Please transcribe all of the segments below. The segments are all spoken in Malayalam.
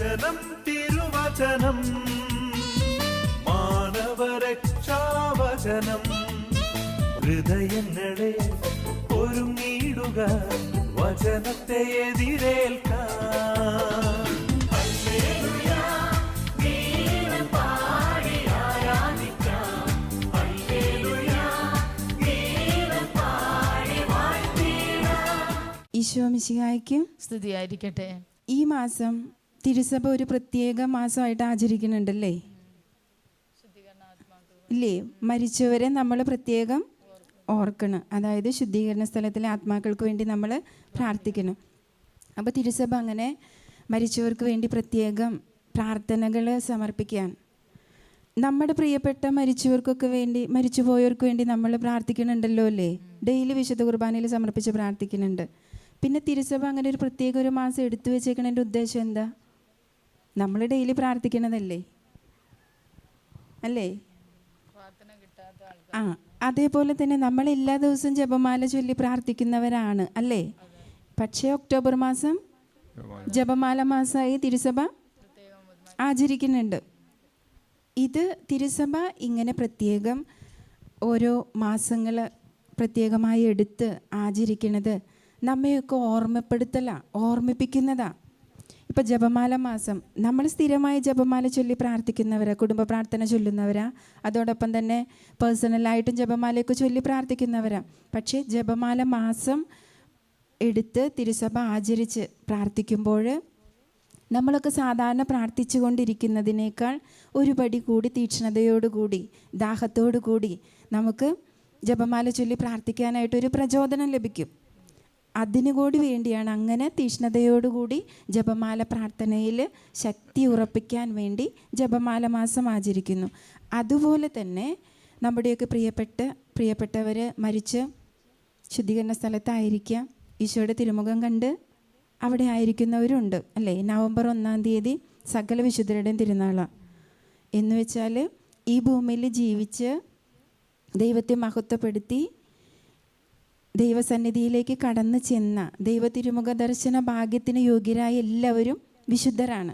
വചനം തിരുവചനം മാനവരക്ഷാവചനം ഹൃദയങ്ങളെ ഒരുങ്ങിയിടുക വചനത്തെ എതിരേൽക്കാൻ. ഈശോ മിശിഹായ്ക്കും സ്തുതിയായിരിക്കട്ടെ. ഈ മാസം തിരുസഭ ഒരു പ്രത്യേക മാസമായിട്ട് ആചരിക്കുന്നുണ്ടല്ലേ? ഇല്ലേ? മരിച്ചവരെ നമ്മൾ പ്രത്യേകം ഓർക്കണം. അതായത് ശുദ്ധീകരണ സ്ഥലത്തിലെ ആത്മാക്കൾക്ക് വേണ്ടി നമ്മൾ പ്രാർത്ഥിക്കണം. അപ്പോൾ തിരുസഭ അങ്ങനെ മരിച്ചവർക്ക് വേണ്ടി പ്രത്യേകം പ്രാർത്ഥനകൾ സമർപ്പിക്കാൻ, നമ്മുടെ പ്രിയപ്പെട്ട മരിച്ചവർക്കൊക്കെ വേണ്ടി, മരിച്ചുപോയവർക്ക് വേണ്ടി നമ്മൾ പ്രാർത്ഥിക്കുന്നുണ്ടല്ലോ അല്ലേ? ഡെയിലി വിശുദ്ധ കുർബാനയിൽ സമർപ്പിച്ച് പ്രാർത്ഥിക്കുന്നുണ്ട്. പിന്നെ തിരുസഭ അങ്ങനെ ഒരു പ്രത്യേക ഒരു മാസം എടുത്തു വെച്ചേക്കണതിൻ്റെ ഉദ്ദേശം എന്താ? നമ്മൾ ഡെയിലി പ്രാർത്ഥിക്കണതല്ലേ അല്ലേ? അതേപോലെ തന്നെ നമ്മൾ എല്ലാ ദിവസവും ജപമാല ചൊല്ലി പ്രാർത്ഥിക്കുന്നവരാണ് അല്ലേ? പക്ഷേ ഒക്ടോബർ മാസം ജപമാല മാസമായി തിരുസഭ ആചരിക്കുന്നുണ്ട്. ഇത് തിരുസഭ ഇങ്ങനെ പ്രത്യേകം ഓരോ മാസങ്ങൾ പ്രത്യേകമായി എടുത്ത് ആചരിക്കുന്നത് നമ്മയൊക്കെ ഓർമ്മിപ്പിക്കുന്നതാണ്. ഇപ്പോൾ ജപമാല മാസം നമ്മൾ സ്ഥിരമായി ജപമാല ചൊല്ലി പ്രാർത്ഥിക്കുന്നവരാ, കുടുംബ പ്രാർത്ഥന ചൊല്ലുന്നവരാ, അതോടൊപ്പം തന്നെ പേഴ്സണലായിട്ടും ജപമാലയൊക്കെ ചൊല്ലി പ്രാർത്ഥിക്കുന്നവരാ. പക്ഷേ ജപമാല മാസം എടുത്ത് തിരുസഭ ആചരിച്ച് പ്രാർത്ഥിക്കുമ്പോൾ നമ്മളൊക്കെ സാധാരണ പ്രാർത്ഥിച്ചു കൊണ്ടിരിക്കുന്നതിനേക്കാൾ ഒരു പടി കൂടി തീക്ഷ്ണതയോടുകൂടി, ദാഹത്തോടുകൂടി നമുക്ക് ജപമാല ചൊല്ലി പ്രാർത്ഥിക്കാനായിട്ടൊരു പ്രചോദനം ലഭിക്കും. അതിനുകൂടി വേണ്ടിയാണ് അങ്ങനെ തീക്ഷ്ണതയോടുകൂടി ജപമാല പ്രാർത്ഥനയിൽ ശക്തി ഉറപ്പിക്കാൻ വേണ്ടി ജപമാല മാസം ആചരിക്കുന്നു. അതുപോലെ തന്നെ നമ്മുടെയൊക്കെ പ്രിയപ്പെട്ടവർ മരിച്ച് ശുദ്ധീകരണ സ്ഥലത്തായിരിക്കാം, ഈശോയുടെ തിരുമുഖം കണ്ട് അവിടെ ആയിരിക്കുന്നവരുണ്ട് അല്ലേ? നവംബർ 1 തീയതി സകല വിശുദ്ധരുടെയും തിരുനാളാണ്. എന്ന് വെച്ചാൽ ഈ ഭൂമിയിൽ ജീവിച്ച് ദൈവത്തെ മഹത്വപ്പെടുത്തി ദൈവസന്നിധിയിലേക്ക് കടന്നു ചെന്ന ദൈവ തിരുമുഖ ദർശന ഭാഗ്യത്തിന് യോഗ്യരായ എല്ലാവരും വിശുദ്ധരാണ്.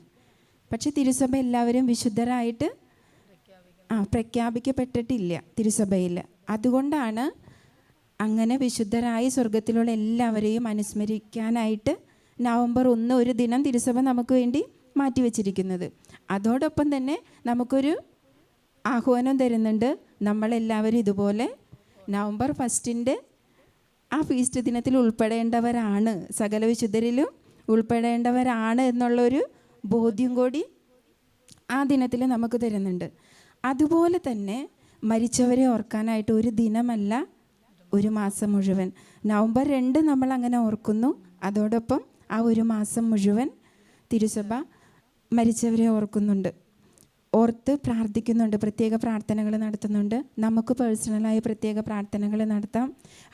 പക്ഷെ തിരുസഭ എല്ലാവരും വിശുദ്ധരായിട്ട് പ്രഖ്യാപിക്കപ്പെട്ടിട്ടില്ല തിരുസഭയിൽ. അതുകൊണ്ടാണ് അങ്ങനെ വിശുദ്ധരായി സ്വർഗത്തിലുള്ള എല്ലാവരെയും അനുസ്മരിക്കാനായിട്ട് നവംബർ 1 ഒരു ദിനം തിരുസഭ നമുക്ക് വേണ്ടി മാറ്റിവെച്ചിരിക്കുന്നത്. അതോടൊപ്പം തന്നെ നമുക്കൊരു ആഹ്വാനം തരുന്നുണ്ട്. നമ്മളെല്ലാവരും ഇതുപോലെ നവംബർ 1 ആ ഫീസ്റ്റ് ദിനത്തിൽ ഉൾപ്പെടേണ്ടവരാണ്, സകല വിശുദ്ധരിലും ഉൾപ്പെടേണ്ടവരാണ് എന്നുള്ളൊരു ബോധ്യം കൂടി ആ ദിനത്തിൽ നമുക്ക് തരുന്നുണ്ട്. അതുപോലെ തന്നെ മരിച്ചവരെ ഓർക്കാനായിട്ട് ഒരു ദിനമല്ല, ഒരു മാസം മുഴുവൻ. നവംബർ 2 നമ്മൾ അങ്ങനെ ഓർക്കുന്നു. അതോടൊപ്പം ആ ഒരു മാസം മുഴുവൻ തിരുസഭ മരിച്ചവരെ ഓർത്ത് പ്രാർത്ഥിക്കുന്നുണ്ട്, പ്രത്യേക പ്രാർത്ഥനകൾ നടത്തുന്നുണ്ട്. നമുക്ക് പേഴ്സണലായി പ്രത്യേക പ്രാർത്ഥനകൾ നടത്താം.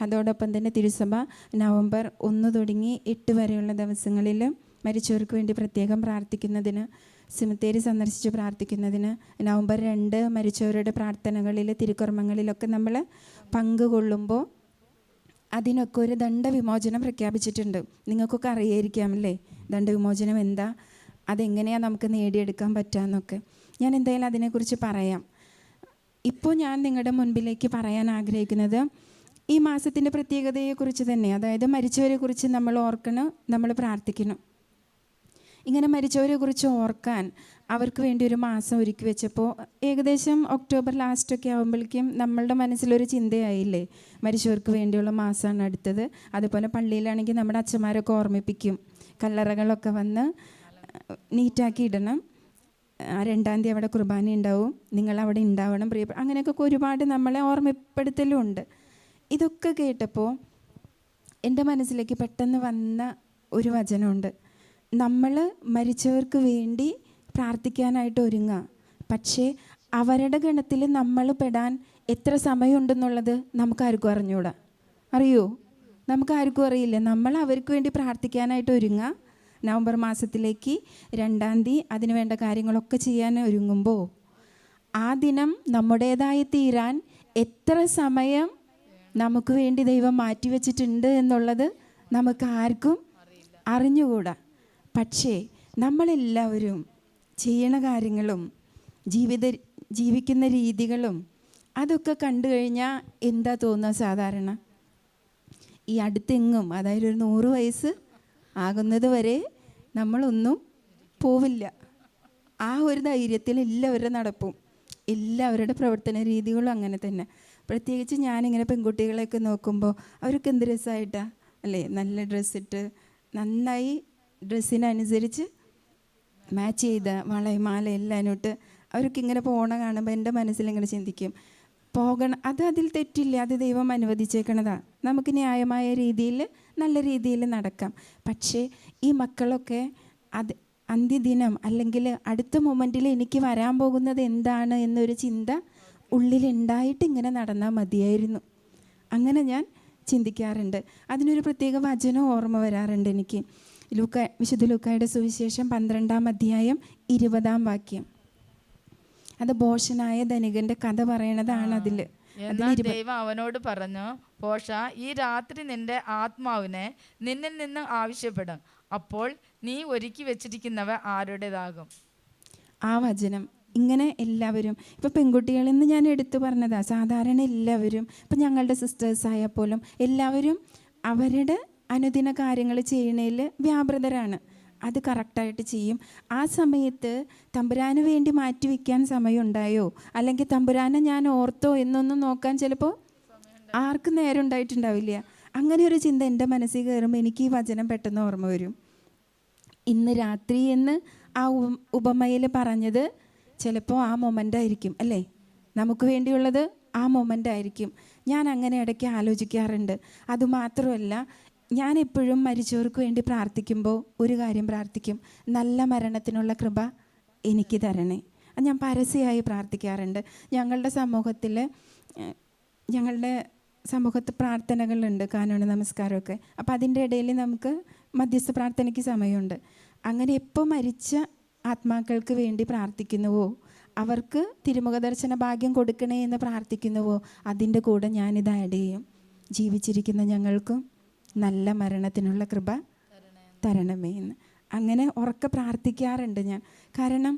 അതോടൊപ്പം തന്നെ തിരുസഭ നവംബർ 1 തുടങ്ങി 8 വരെയുള്ള ദിവസങ്ങളിൽ മരിച്ചവർക്ക് വേണ്ടി പ്രത്യേകം പ്രാർത്ഥിക്കുന്നതിന്, സിമിത്തേരി സന്ദർശിച്ച് പ്രാർത്ഥിക്കുന്നതിന്, നവംബർ 2 മരിച്ചവരുടെ പ്രാർത്ഥനകളിൽ, തിരുക്കർമ്മങ്ങളിലൊക്കെ നമ്മൾ പങ്കുകൊള്ളുമ്പോൾ അതിനൊക്കെ ഒരു ദണ്ഡവിമോചനം പ്രഖ്യാപിച്ചിട്ടുണ്ട്. നിങ്ങൾക്കൊക്കെ അറിയായിരിക്കാമല്ലേ ദണ്ഡവിമോചനം എന്താ, അതെങ്ങനെയാണ് നമുക്ക് നേടിയെടുക്കാൻ പറ്റുകയെന്നൊക്കെ. ഞാൻ എന്തായാലും അതിനെക്കുറിച്ച് പറയാം. ഇപ്പോൾ ഞാൻ നിങ്ങളുടെ മുൻപിലേക്ക് പറയാൻ ആഗ്രഹിക്കുന്നത് ഈ മാസത്തിൻ്റെ പ്രത്യേകതയെക്കുറിച്ച് തന്നെ. അതായത് മരിച്ചവരെ കുറിച്ച് നമ്മൾ ഓർക്കണം, നമ്മൾ പ്രാർത്ഥിക്കണം. ഇങ്ങനെ മരിച്ചവരെ കുറിച്ച് ഓർക്കാൻ അവർക്ക് വേണ്ടി ഒരു മാസം ഒരുക്കി വെച്ചപ്പോൾ ഏകദേശം ഒക്ടോബർ ലാസ്റ്റൊക്കെ ആകുമ്പോഴേക്കും നമ്മളുടെ മനസ്സിലൊരു ചിന്തയായില്ലേ, മരിച്ചവർക്ക് വേണ്ടിയുള്ള മാസമാണ് അടുത്തത്. അതുപോലെ പള്ളിയിലാണെങ്കിൽ നമ്മുടെ അച്ഛന്മാരൊക്കെ ഓർമ്മിപ്പിക്കും, കല്ലറകളൊക്കെ വന്ന് നീറ്റാക്കി ഇടണം, 2 തീയതി അവിടെ കുർബാന ഉണ്ടാവും, നിങ്ങളവിടെ ഉണ്ടാവണം പ്രിയപ്പെട്ട, അങ്ങനെയൊക്കെ ഒരുപാട് നമ്മളെ ഓർമ്മപ്പെടുത്തലുണ്ട്. ഇതൊക്കെ കേട്ടപ്പോൾ എൻ്റെ മനസ്സിലേക്ക് പെട്ടെന്ന് വന്ന ഒരു വചനമുണ്ട്. നമ്മൾ മരിച്ചവർക്ക് വേണ്ടി പ്രാർത്ഥിക്കാനായിട്ട് ഒരുങ്ങുക, പക്ഷേ അവരുടെ ഗണത്തിൽ നമ്മൾ പെടാൻ എത്ര സമയമുണ്ടെന്നുള്ളത് നമുക്കാർക്കും അറിഞ്ഞൂടാ. അറിയോ? നമുക്കാർക്കും അറിയില്ല. നമ്മൾ അവർക്ക് വേണ്ടി പ്രാർത്ഥിക്കാനായിട്ട് ഒരുങ്ങുക. നവംബർ മാസത്തിലേക്ക് 2 തീയതി അതിന് വേണ്ട കാര്യങ്ങളൊക്കെ ചെയ്യാൻ ഒരുങ്ങുമ്പോൾ ആ ദിനം നമ്മുടേതായി തീരാൻ എത്ര സമയം നമുക്ക് വേണ്ടി ദൈവം മാറ്റിവെച്ചിട്ടുണ്ട് എന്നുള്ളത് നമുക്ക് ആർക്കും അറിഞ്ഞുകൂടാ. പക്ഷേ നമ്മളെല്ലാവരും ചെയ്യണ കാര്യങ്ങളും ജീവിക്കുന്ന രീതികളും അതൊക്കെ കണ്ടു കഴിഞ്ഞാൽ എന്താ തോന്നുക? സാധാരണ ഈ അടുത്തെങ്ങും, അതായത് ഒരു 100 വയസ്സ് ആകുന്നത് വരെ നമ്മളൊന്നും പോവില്ല. ആ ഒരു ധൈര്യത്തിൽ എല്ലാവരുടെ നടപ്പും എല്ലാവരുടെ പ്രവർത്തന രീതികളും അങ്ങനെ തന്നെ. പ്രത്യേകിച്ച് ഞാനിങ്ങനെ പെൺകുട്ടികളെയൊക്കെ നോക്കുമ്പോൾ അവർക്ക് എന്ത് രസമായിട്ടാണ് അല്ലേ, നല്ല ഡ്രസ്സിട്ട് നന്നായി ഡ്രസ്സിനനുസരിച്ച് മാച്ച് ചെയ്ത വളയും മാല എല്ലാം ഇട്ട് അവർക്ക് ഇങ്ങനെ പോകണ കാണുമ്പോൾ എൻ്റെ മനസ്സിലിങ്ങനെ ചിന്തിക്കും, പോകണം, അതിൽ തെറ്റില്ല, അത് ദൈവം അനുവദിച്ചേക്കണതാണ്, നമുക്ക് ന്യായമായ രീതിയിൽ നല്ല രീതിയിൽ നടക്കാം. പക്ഷേ ഈ മക്കളൊക്കെ അത് അന്ത്യദിനം അല്ലെങ്കിൽ അടുത്ത മൊമെൻറ്റിൽ എനിക്ക് വരാൻ പോകുന്നത് എന്താണ് എന്നൊരു ചിന്ത ഉള്ളിലുണ്ടായിട്ട് ഇങ്ങനെ നടന്നാൽ മതിയായിരുന്നു. അങ്ങനെ ഞാൻ ചിന്തിക്കാറുണ്ട്. അതിനൊരു പ്രത്യേക വചനം ഓർമ്മ വരാറുണ്ട് എനിക്ക്. വിശുദ്ധ ലൂക്കായുടെ സുവിശേഷം 12-ാം അധ്യായം 20-ാം വാക്യം. അത് ഭോഷനായ ധനികന്റെ കഥ പറയണതാണ്. എന്നാൽ ദൈവം അവനോട് പറഞ്ഞു, ഭോഷ, ഈ രാത്രി നിന്റെ ആത്മാവിനെ നിന്നിൽ നിന്ന് ആവശ്യപ്പെടും, അപ്പോൾ നീ ഒരുക്കി വെച്ചിരിക്കുന്നവ ആരുടേതാകും? ആ വചനം ഇങ്ങനെ എല്ലാവരും, ഇപ്പോൾ പെൺകുട്ടികളെന്ന് ഞാൻ എടുത്തു പറഞ്ഞതാ, സാധാരണ എല്ലാവരും, ഇപ്പം ഞങ്ങളുടെ സിസ്റ്റേഴ്സായാൽ പോലും എല്ലാവരും അവരുടെ അനുദിന കാര്യങ്ങൾ ചെയ്യണതിൽ വ്യാപൃതരാണ്. അത് കറക്റ്റായിട്ട് ചെയ്യും. ആ സമയത്ത് തമ്പുരാന് വേണ്ടി മാറ്റിവെക്കാൻ സമയമുണ്ടായോ, അല്ലെങ്കിൽ തമ്പുരാനെ ഞാൻ ഓർത്തോ എന്നൊന്നും നോക്കാൻ ചിലപ്പോൾ ആർക്കും നേരം ഉണ്ടായിട്ടുണ്ടാവില്ല. അങ്ങനെ ഒരു ചിന്ത എൻ്റെ മനസ്സിൽ കയറുമ്പോൾ എനിക്ക് ഈ വചനം പെട്ടെന്ന് ഓർമ്മ വരും. ഇന്ന് രാത്രി എന്ന് ആ ഉപമയിൽ പറഞ്ഞത് ചിലപ്പോൾ ആ മൊമെൻ്റ് ആയിരിക്കും അല്ലേ, നമുക്ക് വേണ്ടിയുള്ളത് ആ മൊമെൻ്റ് ആയിരിക്കും. ഞാൻ അങ്ങനെ ഇടയ്ക്ക് ആലോചിക്കാറുണ്ട്. അതുമാത്രമല്ല, ഞാൻ എപ്പോഴും മരിച്ചവർക്ക് വേണ്ടി പ്രാർത്ഥിക്കുമ്പോൾ ഒരു കാര്യം പ്രാർത്ഥിക്കും, നല്ല മരണത്തിനുള്ള കൃപ എനിക്ക് തരണേ. അത് ഞാൻ പരസ്യമായി പ്രാർത്ഥിക്കാറുണ്ട്. ഞങ്ങളുടെ സമൂഹത്തിൽ പ്രാർത്ഥനകളുണ്ട്, കാനോന നമസ്കാരമൊക്കെ. അപ്പോൾ അതിൻ്റെ ഇടയിൽ നമുക്ക് മധ്യസ്ഥ പ്രാർത്ഥനയ്ക്ക് സമയമുണ്ട്. അങ്ങനെ എപ്പോൾ മരിച്ച ആത്മാക്കൾക്ക് വേണ്ടി പ്രാർത്ഥിക്കുന്നുവോ, അവർക്ക് തിരുമുഖ ദർശന ഭാഗ്യം കൊടുക്കണേ എന്ന് പ്രാർത്ഥിക്കുന്നുവോ, അതിൻ്റെ കൂടെ ഞാനിത് ആഡ് ചെയ്യും, ജീവിച്ചിരിക്കുന്ന ഞങ്ങൾക്കും നല്ല മരണത്തിനുള്ള കൃപ തരണമേ എന്ന്. അങ്ങനെ ഉറക്കെ പ്രാർത്ഥിക്കാറുണ്ട് ഞാൻ. കാരണം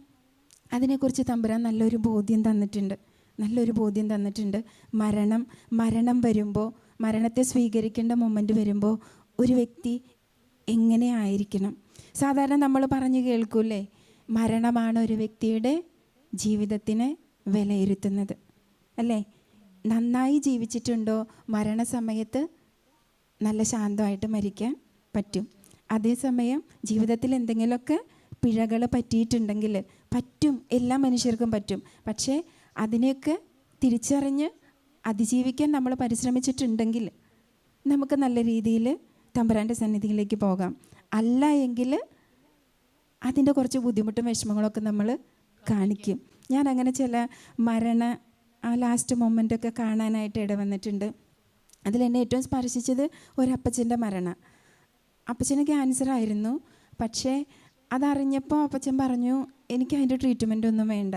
അതിനെക്കുറിച്ച് തമ്പുരാൻ നല്ലൊരു ബോധ്യം തന്നിട്ടുണ്ട്. മരണം വരുമ്പോൾ, മരണത്തെ സ്വീകരിക്കേണ്ട മൊമെൻ്റ് വരുമ്പോൾ ഒരു വ്യക്തി എങ്ങനെ ആയിരിക്കണം? സാധാരണ നമ്മൾ പറഞ്ഞു കേൾക്കൂലേ, മരണമാണ് ഒരു വ്യക്തിയുടെ ജീവിതത്തിനെ വിലയിരുത്തുന്നത് അല്ലേ. നന്നായി ജീവിച്ചിട്ടുണ്ടോ, മരണസമയത്ത് നല്ല ശാന്തമായിട്ട് മരിക്കാൻ പറ്റും. അതേസമയം ജീവിതത്തിൽ എന്തെങ്കിലുമൊക്കെ പിഴകൾ പറ്റിയിട്ടുണ്ടെങ്കിൽ പറ്റും, എല്ലാ മനുഷ്യർക്കും പറ്റും. പക്ഷേ അതിനെയൊക്കെ തിരിച്ചറിഞ്ഞ് അതിജീവിക്കാൻ നമ്മൾ പരിശ്രമിച്ചിട്ടുണ്ടെങ്കിൽ നമുക്ക് നല്ല രീതിയിൽ തമ്പുരാൻ്റെ സന്നിധിയിലേക്ക് പോകാം. അല്ല എങ്കിൽ അതിൻ്റെ കുറച്ച് ബുദ്ധിമുട്ടും വിഷമങ്ങളൊക്കെ നമ്മൾ കാണിക്കും. ഞാൻ അങ്ങനെ ചില ലാസ്റ്റ് മൊമെൻ്റൊക്കെ കാണാനായിട്ട് ഇടവന്നിട്ടുണ്ട്. അതിലെന്നെ ഏറ്റവും സ്പർശിച്ചത് ഒരപ്പച്ചൻ്റെ മരണം. അപ്പച്ചന് ക്യാൻസറായിരുന്നു. പക്ഷേ അതറിഞ്ഞപ്പോൾ അപ്പച്ചൻ പറഞ്ഞു, എനിക്ക് അതിൻ്റെ ട്രീറ്റ്മെൻ്റ് ഒന്നും വേണ്ട,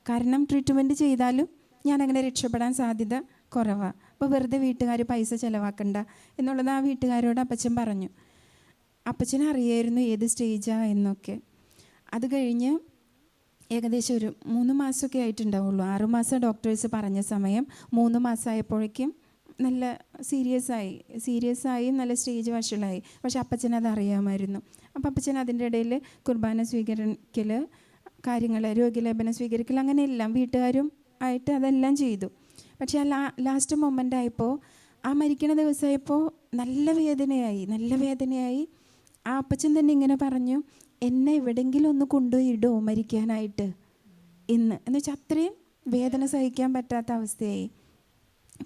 കാരണം ട്രീറ്റ്മെൻറ്റ് ചെയ്താലും ഞാനങ്ങനെ രക്ഷപ്പെടാൻ സാധ്യത കുറവാണ്. അപ്പോൾ വെറുതെ വീട്ടുകാർ പൈസ ചിലവാക്കണ്ട എന്നുള്ളത് ആ വീട്ടുകാരോട് അപ്പച്ചൻ പറഞ്ഞു. അപ്പച്ചന് അറിയായിരുന്നു ഏത് സ്റ്റേജാണ് എന്നൊക്കെ. അത് കഴിഞ്ഞ് ഏകദേശം ഒരു 3 മാസമൊക്കെ ആയിട്ടുണ്ടാവുള്ളൂ. 6 മാസം ഡോക്ടേഴ്സ് പറഞ്ഞ സമയം 3 മാസമായപ്പോഴേക്കും നല്ല സീരിയസ് ആയി നല്ല സ്റ്റേജ് വഷളായി. പക്ഷെ അപ്പച്ചനത് അറിയാമായിരുന്നു. അപ്പോൾ അപ്പച്ചൻ അതിൻ്റെ ഇടയിൽ കുർബാന സ്വീകരിക്കൽ, കാര്യങ്ങൾ, രോഗിലേപനം സ്വീകരിക്കൽ, അങ്ങനെ എല്ലാം വീട്ടുകാരും ആയിട്ട് അതെല്ലാം ചെയ്തു. പക്ഷേ ആ ലാസ്റ്റ് മൊമെൻ്റ് ആയപ്പോൾ, ആ മരിക്കണ ദിവസമായപ്പോൾ നല്ല വേദനയായി. ആ അപ്പച്ചൻ തന്നെ ഇങ്ങനെ പറഞ്ഞു, എന്നെ എവിടെയെങ്കിലും ഒന്ന് കൊണ്ടുപോയി ഇടുമോ മരിക്കാനായിട്ട് എന്ന് വെച്ചാൽ അത്രയും വേദന സഹിക്കാൻ പറ്റാത്ത അവസ്ഥയായി.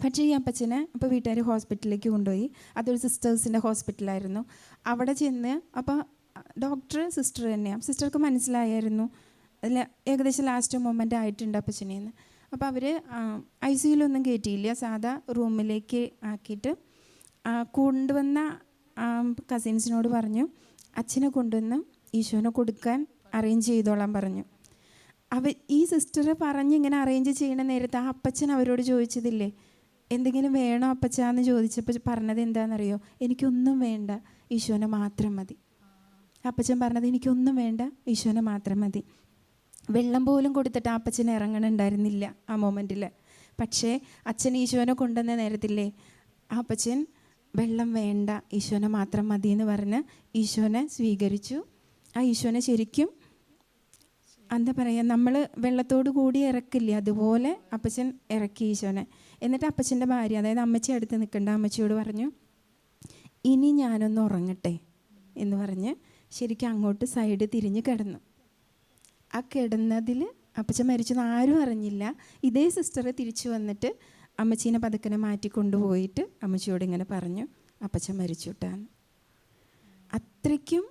പക്ഷേ ഈ അപ്പച്ചനെ ഇപ്പോൾ വീട്ടുകാർ ഹോസ്പിറ്റലിലേക്ക് കൊണ്ടുപോയി. അതൊരു സിസ്റ്റേഴ്സിൻ്റെ ഹോസ്പിറ്റലായിരുന്നു. അവിടെ ചെന്ന് അപ്പോൾ സിസ്റ്റർ തന്നെയാണ്. സിസ്റ്റർക്ക് മനസ്സിലായിരുന്നു അതിൽ ഏകദേശം ലാസ്റ്റ് മൊമെൻ്റ് ആയിട്ടുണ്ട് അപ്പച്ചനെന്ന്. അപ്പോൾ അവർ ICUലൊന്നും കയറ്റിയില്ല, സാധാ റൂമിലേക്ക് ആക്കിയിട്ട് കൊണ്ടുവന്ന കസിൻസിനോട് പറഞ്ഞു, അച്ഛനെ കൊണ്ടുവന്ന് ഈശോനെ കൊടുക്കാൻ അറേഞ്ച് ചെയ്തോളാൻ പറഞ്ഞു. ഈ സിസ്റ്റർ പറഞ്ഞ് ഇങ്ങനെ അറേഞ്ച് ചെയ്യണ നേരത്ത് ആ അപ്പച്ചൻ അവരോട് ചോദിച്ചതില്ലേ, എന്തെങ്കിലും വേണോ അപ്പച്ചാന്ന് ചോദിച്ചപ്പോൾ പറഞ്ഞത് എന്താണെന്നറിയോ, എനിക്കൊന്നും വേണ്ട, ഈശോനെ മാത്രം മതി. അപ്പച്ചൻ പറഞ്ഞത് എനിക്കൊന്നും വേണ്ട, ഈശോനെ മാത്രം മതി. വെള്ളം പോലും കൊടുത്തിട്ട് ആ അപ്പച്ചൻ ഇറങ്ങണുണ്ടായിരുന്നില്ല ആ മൊമെൻറ്റിൽ. പക്ഷേ അച്ഛൻ ഈശോനെ കൊണ്ടുവന്ന നേരത്തില്ലേ ആ അപ്പച്ചൻ വെള്ളം വേണ്ട, ഈശോനെ മാത്രം മതി എന്ന് പറഞ്ഞ് ഈശോനെ സ്വീകരിച്ചു. ആ ഈശോനെ ശരിക്കും എന്താ പറയുക, നമ്മൾ വെള്ളത്തോട് കൂടി ഇറക്കില്ലേ, അതുപോലെ അപ്പച്ചൻ ഇറക്കി ഈശോനെ. എന്നിട്ട് അപ്പച്ചൻ്റെ ഭാര്യ, അതായത് അമ്മച്ചി അടുത്ത് നിൽക്കേണ്ട അമ്മച്ചിയോട് പറഞ്ഞു, ഇനി ഞാനൊന്ന് ഉറങ്ങട്ടെ എന്ന് പറഞ്ഞ് ശരിക്കും അങ്ങോട്ട് സൈഡ് തിരിഞ്ഞ് കിടന്നു. ആ കിടന്നതിൽ അപ്പച്ചൻ മരിച്ചെന്ന് ആരും അറിഞ്ഞില്ല. ഇതേ സിസ്റ്റർ തിരിച്ചു വന്നിട്ട് അമ്മച്ചീനെ പതുക്കനെ മാറ്റി കൊണ്ടുപോയിട്ട് അമ്മച്ചിയോട് ഇങ്ങനെ പറഞ്ഞു, അപ്പച്ചൻ മരിച്ചു വിട്ടാന്ന്. അത്രയ്ക്കും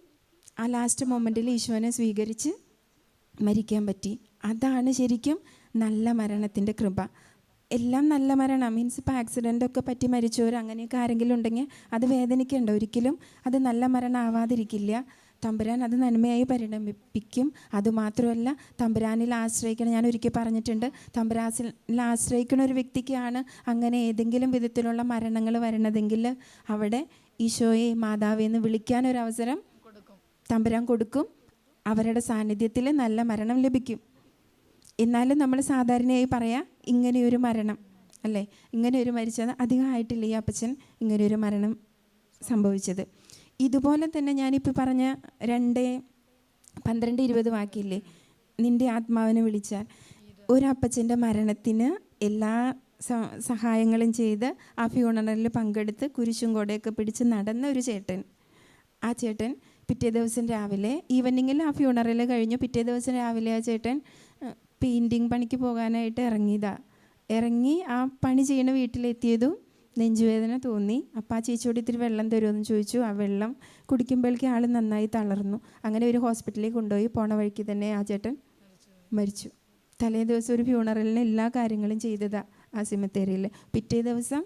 ആ ലാസ്റ്റ് മൊമെൻറ്റിൽ ഈശോനെ സ്വീകരിച്ച് മരിക്കാൻ പറ്റി. അതാണ് ശരിക്കും നല്ല മരണത്തിൻ്റെ കൃപ. എല്ലാം നല്ല മരണം മീൻസ് ഇപ്പോൾ ആക്സിഡൻ്റൊക്കെ പറ്റി മരിച്ചവർ അങ്ങനെയൊക്കെ ആരെങ്കിലും ഉണ്ടെങ്കിൽ അത് വേദനിക്കേണ്ട, ഒരിക്കലും അത് നല്ല മരണം ആവാതിരിക്കില്ല. തമ്പുരാൻ അത് നന്മയായി പരിണമിപ്പിക്കും. അതുമാത്രമല്ല തമ്പുരാനിൽ ആശ്രയിക്കണം. ഞാൻ ഒരിക്കൽ പറഞ്ഞിട്ടുണ്ട്, തമ്പുരാനിൽ ആശ്രയിക്കുന്ന ഒരു വ്യക്തിക്കാണ് അങ്ങനെ ഏതെങ്കിലും വിധത്തിലുള്ള മരണങ്ങൾ വരണതെങ്കിൽ അവിടെ ഈശോയെ മാതാവേ എന്ന് വിളിക്കാനൊരവസരം തമ്പുരാൻ കൊടുക്കും. അവരുടെ സാന്നിധ്യത്തിൽ നല്ല മരണം ലഭിക്കും. എന്നാലും നമ്മൾ സാധാരണയായി പറയാം ഇങ്ങനെയൊരു മരണം അല്ലേ, ഇങ്ങനെയൊരു മരിച്ചത് അധികം ആയിട്ടില്ല ഈ അപ്പച്ചൻ ഇങ്ങനെയൊരു മരണം സംഭവിച്ചത്. ഇതുപോലെ തന്നെ ഞാനിപ്പോൾ പറഞ്ഞ 2:12-20 വാക്കില്ലേ, നിൻ്റെ ആത്മാവിനെ വിളിച്ചാൽ, ഒരപ്പച്ചൻ്റെ മരണത്തിന് എല്ലാ സഹായങ്ങളും ചെയ്ത് ആ ഫ്യൂണറലിൽ പങ്കെടുത്ത് കുരിശും കൊടയൊക്കെ പിടിച്ച് നടന്ന ഒരു ചേട്ടൻ. ആ ചേട്ടൻ പിറ്റേ ദിവസം രാവിലെ ഈവനിങ്ങിൽ ആ ഫ്യൂണറൽ കഴിഞ്ഞു. പിറ്റേ ദിവസം രാവിലെ ആ ചേട്ടൻ പെയിൻറ്റിങ് പണിക്ക് പോകാനായിട്ട് ഇറങ്ങി ആ പണി ചെയ്യുന്ന വീട്ടിലെത്തിയതും നെഞ്ചുവേദന തോന്നി. അപ്പോൾ ആ ചേച്ചിയോട് ഇത്തിരി വെള്ളം തരുമെന്ന് ചോദിച്ചു. ആ വെള്ളം കുടിക്കുമ്പോഴേക്കും ആൾ നന്നായി തളർന്നു. അങ്ങനെ ഒരു ഹോസ്പിറ്റലിൽ കൊണ്ടുപോയി. പോണ വഴിക്ക് തന്നെ ആ ചേട്ടൻ മരിച്ചു. തലേ ദിവസം ഒരു ഫ്യൂണറലിന് എല്ലാ കാര്യങ്ങളും ചെയ്തതാണ് ആ സിമത്തേരിയിൽ. പിറ്റേ ദിവസം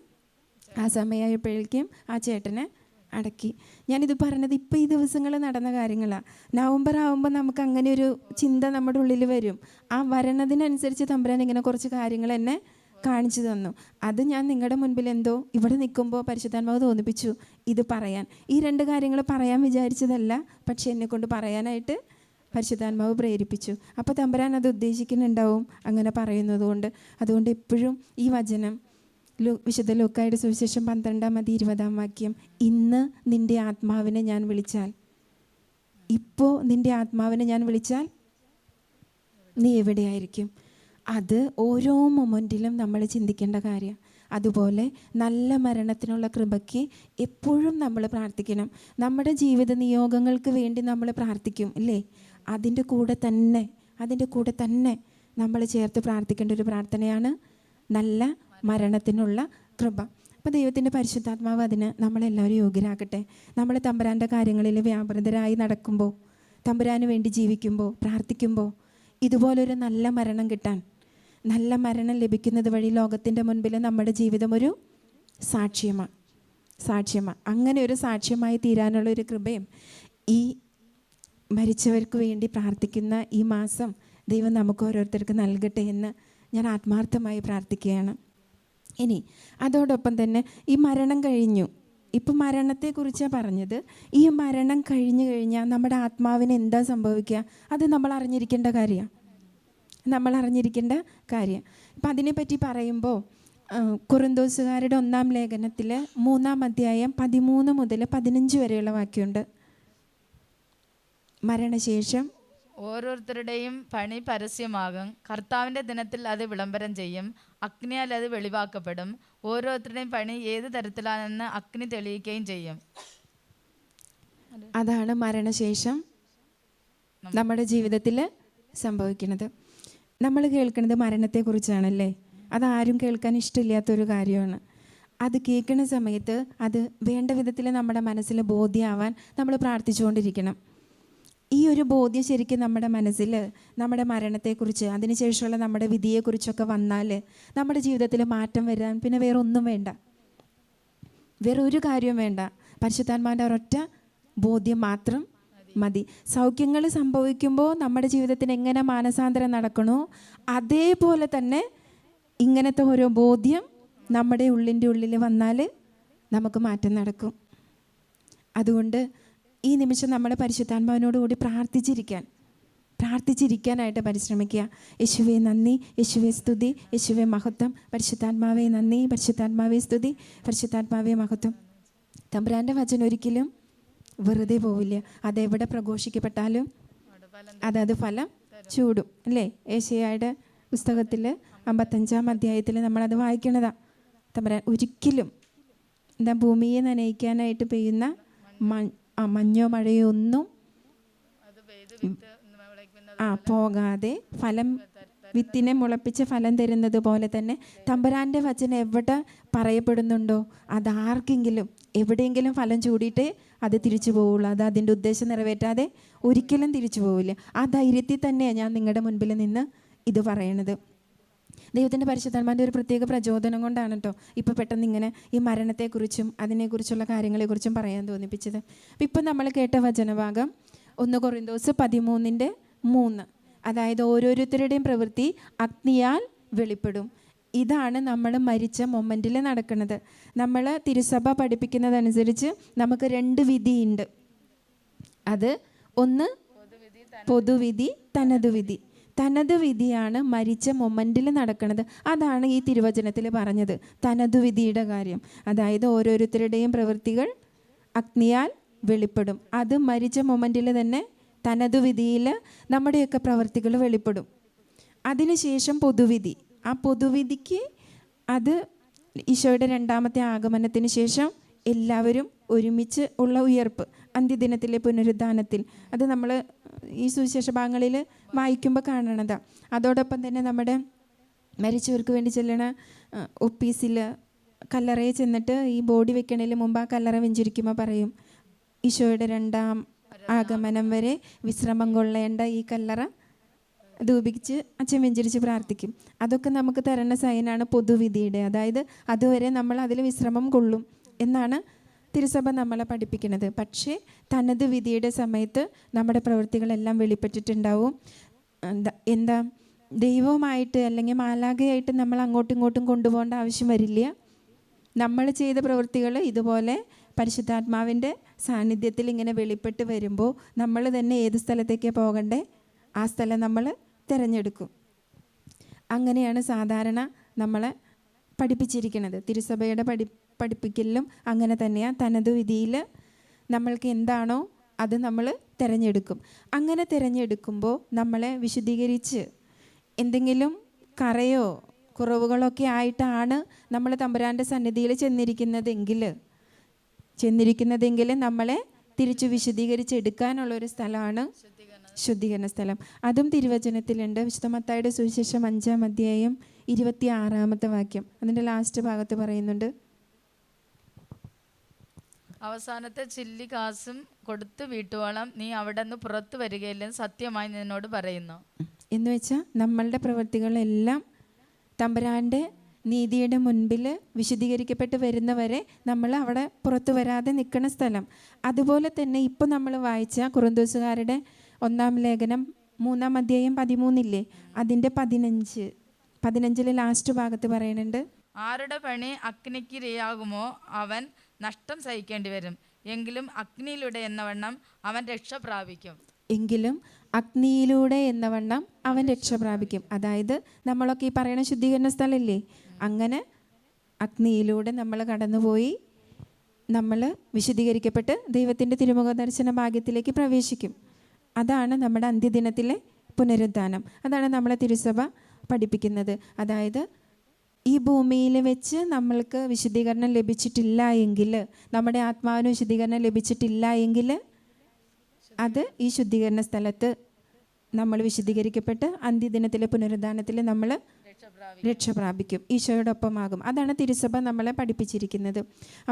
ആ സമയമായപ്പോഴേക്കും ആ ചേട്ടനെ അടക്കി. ഞാനിത് പറഞ്ഞത് ഇപ്പോൾ ഈ ദിവസങ്ങൾ നടന്ന കാര്യങ്ങളാണ്. നവംബർ ആകുമ്പോൾ നമുക്ക് അങ്ങനെ ഒരു ചിന്ത നമ്മുടെ ഉള്ളിൽ വരും. ആ വരണതിനനുസരിച്ച് തമ്പുരാൻ ഇങ്ങനെ കുറച്ച് കാര്യങ്ങൾ എന്നെ കാണിച്ചു തന്നു. അത് ഞാൻ നിങ്ങളുടെ മുൻപിൽ എന്തോ ഇവിടെ നിൽക്കുമ്പോൾ പരിശുദ്ധാത്മാവ് തോന്നിപ്പിച്ചു ഇത് പറയാൻ. ഈ 2 കാര്യങ്ങൾ പറയാൻ വിചാരിച്ചതല്ല, പക്ഷെ എന്നെക്കൊണ്ട് പറയാനായിട്ട് പരിശുദ്ധാത്മാവ് പ്രേരിപ്പിച്ചു. അപ്പോൾ തമ്പുരാൻ അത് ഉദ്ദേശിക്കുന്നുണ്ടാവും അങ്ങനെ പറയുന്നത് കൊണ്ട്. അതുകൊണ്ട് എപ്പോഴും ഈ വചനം വിശുദ്ധ ലൂക്കായുടെ സുവിശേഷം 12-20 വാക്യം, ഇന്ന് നിൻ്റെ ആത്മാവിനെ ഞാൻ വിളിച്ചാൽ, ഇപ്പോൾ നിൻ്റെ ആത്മാവിനെ ഞാൻ വിളിച്ചാൽ നീ എവിടെയായിരിക്കും? അത് ഓരോ മൊമെൻറ്റിലും നമ്മൾ ചിന്തിക്കേണ്ട കാര്യം. അതുപോലെ നല്ല മരണത്തിനുള്ള കൃപയ്ക്ക് എപ്പോഴും നമ്മൾ പ്രാർത്ഥിക്കണം. നമ്മുടെ ജീവിത നിയോഗങ്ങൾക്ക് വേണ്ടി നമ്മൾ പ്രാർത്ഥിക്കും ഇല്ലേ, അതിൻ്റെ കൂടെ തന്നെ നമ്മൾ ചേർത്ത് പ്രാർത്ഥിക്കേണ്ട ഒരു പ്രാർത്ഥനയാണ് നല്ല മരണത്തിനുള്ള കൃപ. അപ്പോൾ ദൈവത്തിൻ്റെ പരിശുദ്ധാത്മാവ് അതിന് നമ്മളെല്ലാവരും യോഗ്യരാകട്ടെ. നമ്മൾ തമ്പുരാൻ്റെ കാര്യങ്ങളിൽ വ്യാപൃതരായി നടക്കുമ്പോൾ, തമ്പുരാന് വേണ്ടി ജീവിക്കുമ്പോൾ, പ്രാർത്ഥിക്കുമ്പോൾ ഇതുപോലൊരു നല്ല മരണം കിട്ടാൻ, നല്ല മരണം ലഭിക്കുന്നത് വഴി ലോകത്തിൻ്റെ മുൻപിൽ നമ്മുടെ ജീവിതം ഒരു സാക്ഷ്യമാണ്. അങ്ങനെ ഒരു സാക്ഷ്യമായി തീരാനുള്ളൊരു കൃപയും ഈ മരിച്ചവർക്ക് വേണ്ടി പ്രാർത്ഥിക്കുന്ന ഈ മാസം ദൈവം നമുക്ക് ഓരോരുത്തർക്ക് നൽകട്ടെ എന്ന് ഞാൻ ആത്മാർത്ഥമായി പ്രാർത്ഥിക്കുകയാണ്. ഇനി അതോടൊപ്പം തന്നെ ഈ മരണം കഴിഞ്ഞു, ഇപ്പം മരണത്തെക്കുറിച്ചാണ് പറഞ്ഞത്. ഈ മരണം കഴിഞ്ഞു കഴിഞ്ഞാൽ നമ്മുടെ ആത്മാവിന് എന്താ സംഭവിക്കുക, അത് നമ്മൾ അറിഞ്ഞിരിക്കേണ്ട കാര്യമാണ്. ഇപ്പം അതിനെപ്പറ്റി പറയുമ്പോൾ കൊറിന്തോസുകാരുടെ 1-ാം ലേഖനത്തിൽ 3-ാം അധ്യായം 13 മുതൽ 15 വരെയുള്ള വാക്യമുണ്ട്. മരണശേഷം ഓരോരുത്തരുടെയും പണി പരസ്യമാകും. കർത്താവിൻ്റെ ദിനത്തിൽ അത് വിളംബരം ചെയ്യും. അഗ്നിയാൽ അത് വെളിവാക്കപ്പെടും. ഓരോരുത്തരുടെയും പണി ഏത് തരത്തിലാണെന്ന് അഗ്നി തെളിയിക്കുകയും ചെയ്യും. അതാണ് മരണശേഷം നമ്മുടെ ജീവിതത്തിൽ സംഭവിക്കുന്നത്. നമ്മൾ കേൾക്കുന്നത് മരണത്തെക്കുറിച്ചാണല്ലേ. അതാരും കേൾക്കാൻ ഇഷ്ടമില്ലാത്തൊരു കാര്യമാണ്. അത് കേൾക്കുന്ന സമയത്ത് അത് വേണ്ട വിധത്തിൽ നമ്മുടെ മനസ്സിൽ ബോധ്യമാവാൻ നമ്മൾ പ്രാർത്ഥിച്ചുകൊണ്ടിരിക്കണം. ഈ ഒരു ബോധ്യം ശരിക്കും നമ്മുടെ മനസ്സിൽ നമ്മുടെ മരണത്തെക്കുറിച്ച്, അതിനുശേഷമുള്ള നമ്മുടെ വിധിയെക്കുറിച്ചൊക്കെ വന്നാൽ നമ്മുടെ ജീവിതത്തിൽ മാറ്റം വരാൻ പിന്നെ വേറെ ഒന്നും വേണ്ട, വേറെ ഒരു കാര്യവും വേണ്ട. പരിശുദ്ധാത്മാവിൻ്റെ ഒരൊറ്റ ബോധ്യം മാത്രം മതി. സൗഖ്യങ്ങൾ സംഭവിക്കുമ്പോൾ നമ്മുടെ ജീവിതത്തിന് എങ്ങനെ മാനസാന്തരം നടക്കണോ അതേപോലെ തന്നെ ഇങ്ങനത്തെ ഓരോ ബോധ്യം നമ്മുടെ ഉള്ളിൽ വന്നാൽ നമുക്ക് മാറ്റം നടക്കും. അതുകൊണ്ട് ഈ നിമിഷം നമ്മൾ പരിശുദ്ധാത്മാവിനോട് കൂടി പ്രാർത്ഥിച്ചിരിക്കാനായിട്ട് പരിശ്രമിക്കുക. യേശുവേ നന്ദി, യേശുവേ സ്തുതി, യേശുവേ മഹത്വം, പരിശുദ്ധാത്മാവേ നന്ദി, പരിശുദ്ധാത്മാവേ സ്തുതി, പരിശുദ്ധാത്മാവേ മഹത്വം. തമ്പുരാൻ്റെ വചനം ഒരിക്കലും വെറുതെ പോവില്ല. അതെവിടെ പ്രഘോഷിക്കപ്പെട്ടാലും അതത് ഫലം ചൂടും അല്ലേ? ഏശയ്യായുടെ പുസ്തകത്തിൽ 55-ാം അധ്യായത്തിൽ നമ്മളത് വായിക്കണതാ. തമ്പുരാൻ ഒരിക്കലും ഭൂമിയെ നനയിക്കാനായിട്ട് പെയ്യുന്ന മഞ്ഞോ മഴയോ ഒന്നും പോകാതെ ഫലം വിത്തിനെ മുളപ്പിച്ച് ഫലം തരുന്നത് പോലെ തന്നെ തമ്പുരാൻ്റെ വചനം എവിടെ പറയപ്പെടുന്നുണ്ടോ അതാർക്കെങ്കിലും എവിടെയെങ്കിലും ഫലം ചൂടിയിട്ടേ അത് തിരിച്ചു പോവുള്ളൂ. അത് അതിൻ്റെ ഉദ്ദേശം നിറവേറ്റാതെ ഒരിക്കലും തിരിച്ചു പോവില്ല. ആ ധൈര്യത്തിൽ തന്നെയാണ് ഞാൻ നിങ്ങളുടെ മുൻപിൽ നിന്ന് ഇത് പറയണത്. ദൈവത്തിൻ്റെ പരിശുദ്ധാത്മാവിൻ്റെ ഒരു പ്രത്യേക പ്രചോദനം കൊണ്ടാണ് കേട്ടോ ഇപ്പോൾ പെട്ടെന്ന് ഇങ്ങനെ ഈ മരണത്തെക്കുറിച്ചും അതിനെക്കുറിച്ചുള്ള കാര്യങ്ങളെക്കുറിച്ചും പറയാൻ തോന്നിപ്പിച്ചത്. അപ്പം ഇപ്പം നമ്മൾ കേട്ട വചനഭാഗം 1 കൊറിന്തോസ് 13:3, അതായത് ഓരോരുത്തരുടെയും പ്രവൃത്തി അഗ്നിയാൽ വെളിപ്പെടും. ഇതാണ് നമ്മൾ മരിച്ച മൊമെൻറ്റിൽ നടക്കുന്നത്. നമ്മൾ തിരുസഭ പഠിപ്പിക്കുന്നതനുസരിച്ച് നമുക്ക് 2 വിധിയുണ്ട്. അത് ഒന്ന് പൊതുവിധി, തനതു വിധി. തനതു വിധിയാണ് മരിച്ച മൊമെൻറ്റിൽ നടക്കുന്നത്. അതാണ് ഈ തിരുവചനത്തിൽ പറഞ്ഞത്, തനതു വിധിയുടെ കാര്യം. അതായത് ഓരോരുത്തരുടെയും പ്രവൃത്തികൾ അഗ്നിയാൽ വെളിപ്പെടും. അത് മരിച്ച മൊമെൻറ്റിൽ തന്നെ തനതു വിധിയിൽ നമ്മുടെയൊക്കെ പ്രവൃത്തികൾ വെളിപ്പെടും. അതിനുശേഷം പൊതുവിധി. ആ പൊതുവിധിക്ക് അത് ഈശോയുടെ 2ാമത്തെ ആഗമനത്തിന് ശേഷം എല്ലാവരും ഒരുമിച്ച് ഉള്ള ഉയർപ്പ്, അന്ത്യദിനത്തിലെ പുനരുദ്ധാനത്തിൽ. അത് നമ്മൾ ഈ സുവിശേഷ ഭാഗങ്ങളിൽ വായിക്കുമ്പോൾ കാണണതാണ്. അതോടൊപ്പം തന്നെ നമ്മുടെ മരിച്ചവർക്ക് വേണ്ടി ചെല്ലണ ഒപ്പീസിൽ കല്ലറയിൽ ചെന്നിട്ട് ഈ ബോഡി വെക്കണതിന് മുമ്പ് ആ കല്ലറ വെഞ്ചരിക്കുമ്പോൾ പറയും, ഈശോയുടെ 2ാം ആഗമനം വരെ വിശ്രമം കൊള്ളേണ്ട ഈ കല്ലറ ധൂപിച്ച് അച്ഛൻ വെഞ്ചരിച്ച് പ്രാർത്ഥിക്കും. അതൊക്കെ നമുക്ക് തരുന്ന സൈനാണ് പൊതുവിധിയുടെ. അതായത് അതുവരെ നമ്മൾ അതിൽ വിശ്രമം കൊള്ളും എന്നാണ് തിരുസഭ നമ്മളെ പഠിപ്പിക്കുന്നത്. പക്ഷേ തനത് വിധിയുടെ സമയത്ത് നമ്മുടെ പ്രവൃത്തികളെല്ലാം വെളിപ്പെട്ടിട്ടുണ്ടാവും. എന്താ ദൈവവുമായിട്ട് അല്ലെങ്കിൽ മാലാഖയായിട്ട് നമ്മൾ അങ്ങോട്ടും ഇങ്ങോട്ടും കൊണ്ടുപോകേണ്ട ആവശ്യം വരില്ല. നമ്മൾ ചെയ്ത പ്രവൃത്തികൾ ഇതുപോലെ പരിശുദ്ധാത്മാവിൻ്റെ സാന്നിധ്യത്തിൽ ഇങ്ങനെ വെളിപ്പെട്ട് വരുമ്പോൾ നമ്മൾ തന്നെ ഏത് സ്ഥലത്തേക്കാണ് പോകണ്ടേ ആ സ്ഥലം നമ്മൾ തിരഞ്ഞെടുക്കും. അങ്ങനെയാണ് സാധാരണ നമ്മളെ പഠിപ്പിച്ചിരിക്കുന്നത്. തിരുസഭയുടെ പഠിപ്പിക്കലിലും അങ്ങനെ തന്നെയാണ്. തനതു വിധിയിൽ നമ്മൾക്ക് എന്താണോ അത് നമ്മൾ തിരഞ്ഞെടുക്കും. അങ്ങനെ തിരഞ്ഞെടുക്കുമ്പോൾ നമ്മളെ വിശുദ്ധീകരിച്ച് എന്തെങ്കിലും കറയോ കുറവുകളൊക്കെ ആയിട്ടാണ് നമ്മൾ തമ്പുരാൻ്റെ സന്നിധിയിൽ ചെന്നിരിക്കുന്നതെങ്കിൽ നമ്മളെ തിരിച്ചു വിശുദ്ധീകരിച്ചെടുക്കാനുള്ളൊരു സ്ഥലമാണ് ശുദ്ധീകരണ സ്ഥലം. അതും തിരുവചനത്തിലുണ്ട്. വിശുദ്ധ മത്തായിയുടെ സുവിശേഷം 5-ാം അധ്യായം 26-ാമത്തെ വാക്യം. അതിൻ്റെ ലാസ്റ്റ് ഭാഗത്ത് പറയുന്നുണ്ട്, അവസാനത്തെ ചില്ലി കാശും കൊടുത്ത് വീട്ടുവോളം നീ അവിടെ നിന്ന് പുറത്തു വരികയില്ലെന്ന് സത്യമായി നിന്നോട് പറയുന്നു. എന്ന് വെച്ചാൽ നമ്മളുടെ പ്രവൃത്തികളെല്ലാം തമ്പുരാൻ്റെ നീതിയുടെ മുൻപിൽ വിശുദ്ധീകരിക്കപ്പെട്ട് വരുന്നവരെ നമ്മൾ അവിടെ പുറത്തു വരാതെ നിൽക്കുന്ന സ്ഥലം. അതുപോലെ തന്നെ ഇപ്പോൾ നമ്മൾ വായിച്ച കൊറിന്തോസുകാരുടെ 1-ാം ലേഖനം 3-ാം അധ്യായം 13 അതിൻ്റെ 15 ലാസ്റ്റ് ഭാഗത്ത് പറയുന്നുണ്ട്, ആരുടെ പണി അഗ്നിക്ക് ഇരയാകുമോ അവൻ നഷ്ടം സഹിക്കേണ്ടി വരും, എങ്കിലും അഗ്നിയിലൂടെ എന്നവണ്ണം അവൻ രക്ഷ പ്രാപിക്കും. അതായത് നമ്മളൊക്കെ ഈ പറയുന്ന ശുദ്ധീകരണ സ്ഥലമില്ലേ, അങ്ങനെ അഗ്നിയിലൂടെ നമ്മൾ കടന്നുപോയി നമ്മൾ വിശുദ്ധീകരിക്കപ്പെട്ട് ദൈവത്തിൻ്റെ തിരുമുഖ ദർശന ഭാഗ്യത്തിലേക്ക് പ്രവേശിക്കും. അതാണ് നമ്മുടെ അന്ത്യദിനത്തിലെ പുനരുദ്ധാനം. അതാണ് നമ്മളെ തിരുസഭ പഠിപ്പിക്കുന്നത്. അതായത് ഈ ഭൂമിയിൽ വെച്ച് നമ്മൾക്ക് വിശുദ്ധീകരണം ലഭിച്ചിട്ടില്ല എങ്കിൽ, നമ്മുടെ ആത്മാവിന് വിശുദ്ധീകരണം ലഭിച്ചിട്ടില്ല എങ്കിൽ അത് ഈ ശുദ്ധീകരണ സ്ഥലത്ത് നമ്മൾ വിശുദ്ധീകരിക്കപ്പെട്ട് അന്ത്യദിനത്തിലെ പുനരുദ്ധാനത്തിൽ നമ്മൾ രക്ഷ പ്രാപിക്കും, ഈശോയോടൊപ്പമാകും. അതാണ് തിരുസഭ നമ്മളെ പഠിപ്പിച്ചിരിക്കുന്നത്.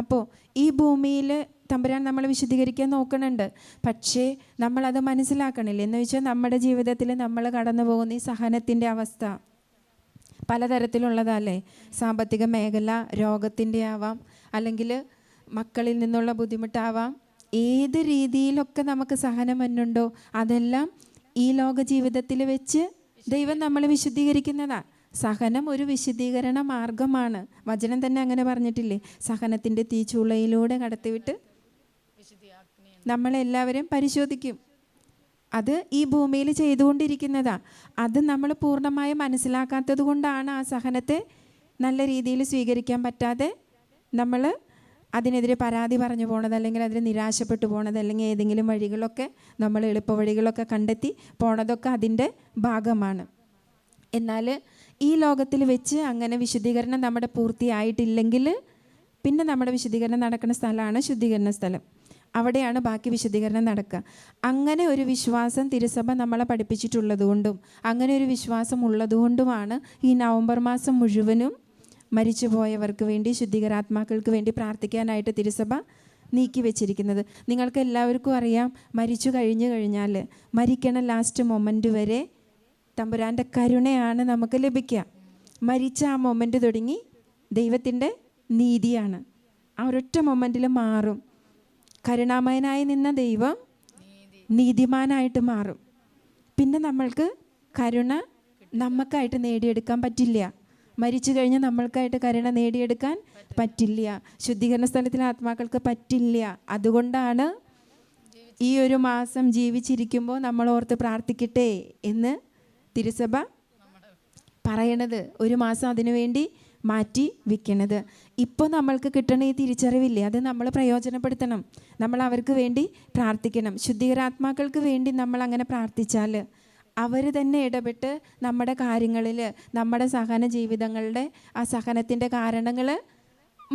അപ്പോൾ ഈ ഭൂമിയിൽ തമ്പുരാൻ നമ്മളെ വിശുദ്ധീകരിക്കാൻ നോക്കണുണ്ട്. പക്ഷേ നമ്മളത് മനസ്സിലാക്കണില്ല. എന്ന് വെച്ചാൽ നമ്മുടെ ജീവിതത്തിൽ നമ്മൾ കടന്നു പോകുന്ന ഈ സഹനത്തിൻ്റെ അവസ്ഥ പലതരത്തിലുള്ളതല്ലേ. സാമ്പത്തിക മേഖല, രോഗത്തിൻ്റെ ആവാം, അല്ലെങ്കിൽ മക്കളിൽ നിന്നുള്ള ബുദ്ധിമുട്ടാവാം. ഏത് രീതിയിലൊക്കെ നമുക്ക് സഹനം വന്നുണ്ടോ അതെല്ലാം ഈ ലോക ജീവിതത്തിൽ വെച്ച് ദൈവം നമ്മളെ വിശുദ്ധീകരിക്കുന്നതാണ്. സഹനം ഒരു വിശുദ്ധീകരണ മാർഗമാണ്. വചനം തന്നെ അങ്ങനെ പറഞ്ഞിട്ടില്ലേ, സഹനത്തിൻ്റെ തീച്ചൂളയിലൂടെ കടത്തിവിട്ട് നമ്മളെല്ലാവരും പരിശോധിക്കും. അത് ഈ ഭൂമിയിൽ ചെയ്തുകൊണ്ടിരിക്കുന്നതാണ്. അത് നമ്മൾ പൂർണ്ണമായും മനസ്സിലാക്കാത്തത് കൊണ്ടാണ് ആ സഹനത്തെ നല്ല രീതിയിൽ സ്വീകരിക്കാൻ പറ്റാതെ നമ്മൾ അതിനെതിരെ പരാതി പറഞ്ഞു പോണത്, അല്ലെങ്കിൽ അതിന് നിരാശപ്പെട്ടു പോണത്, അല്ലെങ്കിൽ ഏതെങ്കിലും വഴികളൊക്കെ നമ്മൾ എളുപ്പ വഴികളൊക്കെ കണ്ടെത്തി പോണതൊക്കെ അതിൻ്റെ ഭാഗമാണ്. എന്നാൽ ഈ ലോകത്തിൽ വെച്ച് അങ്ങനെ വിശുദ്ധീകരണം നമ്മുടെ പൂർത്തിയായിട്ടില്ലെങ്കിൽ പിന്നെ നമ്മുടെ വിശുദ്ധീകരണം നടക്കുന്ന സ്ഥലമാണ് ശുദ്ധീകരണ സ്ഥലം. അവിടെയാണ് ബാക്കി വിശുദ്ധീകരണം നടക്കുക. അങ്ങനെ ഒരു വിശ്വാസം തിരുസഭ നമ്മളെ പഠിപ്പിച്ചിട്ടുള്ളതുകൊണ്ടും അങ്ങനെ ഒരു വിശ്വാസം ഉള്ളതുകൊണ്ടുമാണ് ഈ നവംബർ മാസം മുഴുവനും മരിച്ചുപോയവർക്ക് വേണ്ടി, ശുദ്ധീകരാത്മാക്കൾക്ക് വേണ്ടി പ്രാർത്ഥിക്കാനായിട്ട് തിരുസഭ നീക്കി വെച്ചിരിക്കുന്നത്. നിങ്ങൾക്ക് എല്ലാവർക്കും അറിയാം, മരിച്ചു കഴിഞ്ഞാൽ മരിക്കണ ലാസ്റ്റ് മൊമെൻ്റ് വരെ തമ്പുരാൻ്റെ കരുണയാണ് നമുക്ക് ലഭിക്കുക. മരിച്ച ആ മൊമെൻ്റ് തുടങ്ങി ദൈവത്തിൻ്റെ നീതിയാണ്. ആ ഒരൊറ്റ മൊമെൻറ്റിൽ മാറും. കരുണാമയനായി നിന്ന ദൈവം നീതിമാനായിട്ട് മാറും. പിന്നെ നമ്മൾക്ക് കരുണ നമുക്കായിട്ട് നേടിയെടുക്കാൻ പറ്റില്ല. മരിച്ചു കഴിഞ്ഞാൽ നമ്മൾക്കായിട്ട് കരുണ നേടിയെടുക്കാൻ പറ്റില്ല. ശുദ്ധീകരണ സ്ഥലത്തിലെ ആത്മാക്കൾക്ക് പറ്റില്ല. അതുകൊണ്ടാണ് ഈ ഒരു മാസം ജീവിച്ചിരിക്കുമ്പോൾ നമ്മൾ ഓർത്ത് പ്രാർത്ഥിക്കട്ടെ എന്ന് തിരുസഭ പറയണത്. ഒരു മാസം അതിനു വേണ്ടി മാറ്റി വിൽക്കണത്. ഇപ്പോൾ നമ്മൾക്ക് കിട്ടണ ഈ തിരിച്ചറിവില്ലേ, അത് നമ്മൾ പ്രയോജനപ്പെടുത്തണം. നമ്മൾ അവർക്ക് വേണ്ടി പ്രാർത്ഥിക്കണം. ശുദ്ധീകരാത്മാക്കൾക്ക് വേണ്ടി നമ്മൾ അങ്ങനെ പ്രാർത്ഥിച്ചാൽ അവർ തന്നെ ഇടപെട്ട് നമ്മുടെ കാര്യങ്ങളിൽ, നമ്മുടെ സഹന ജീവിതങ്ങളുടെ ആ സഹനത്തിൻ്റെ കാരണങ്ങൾ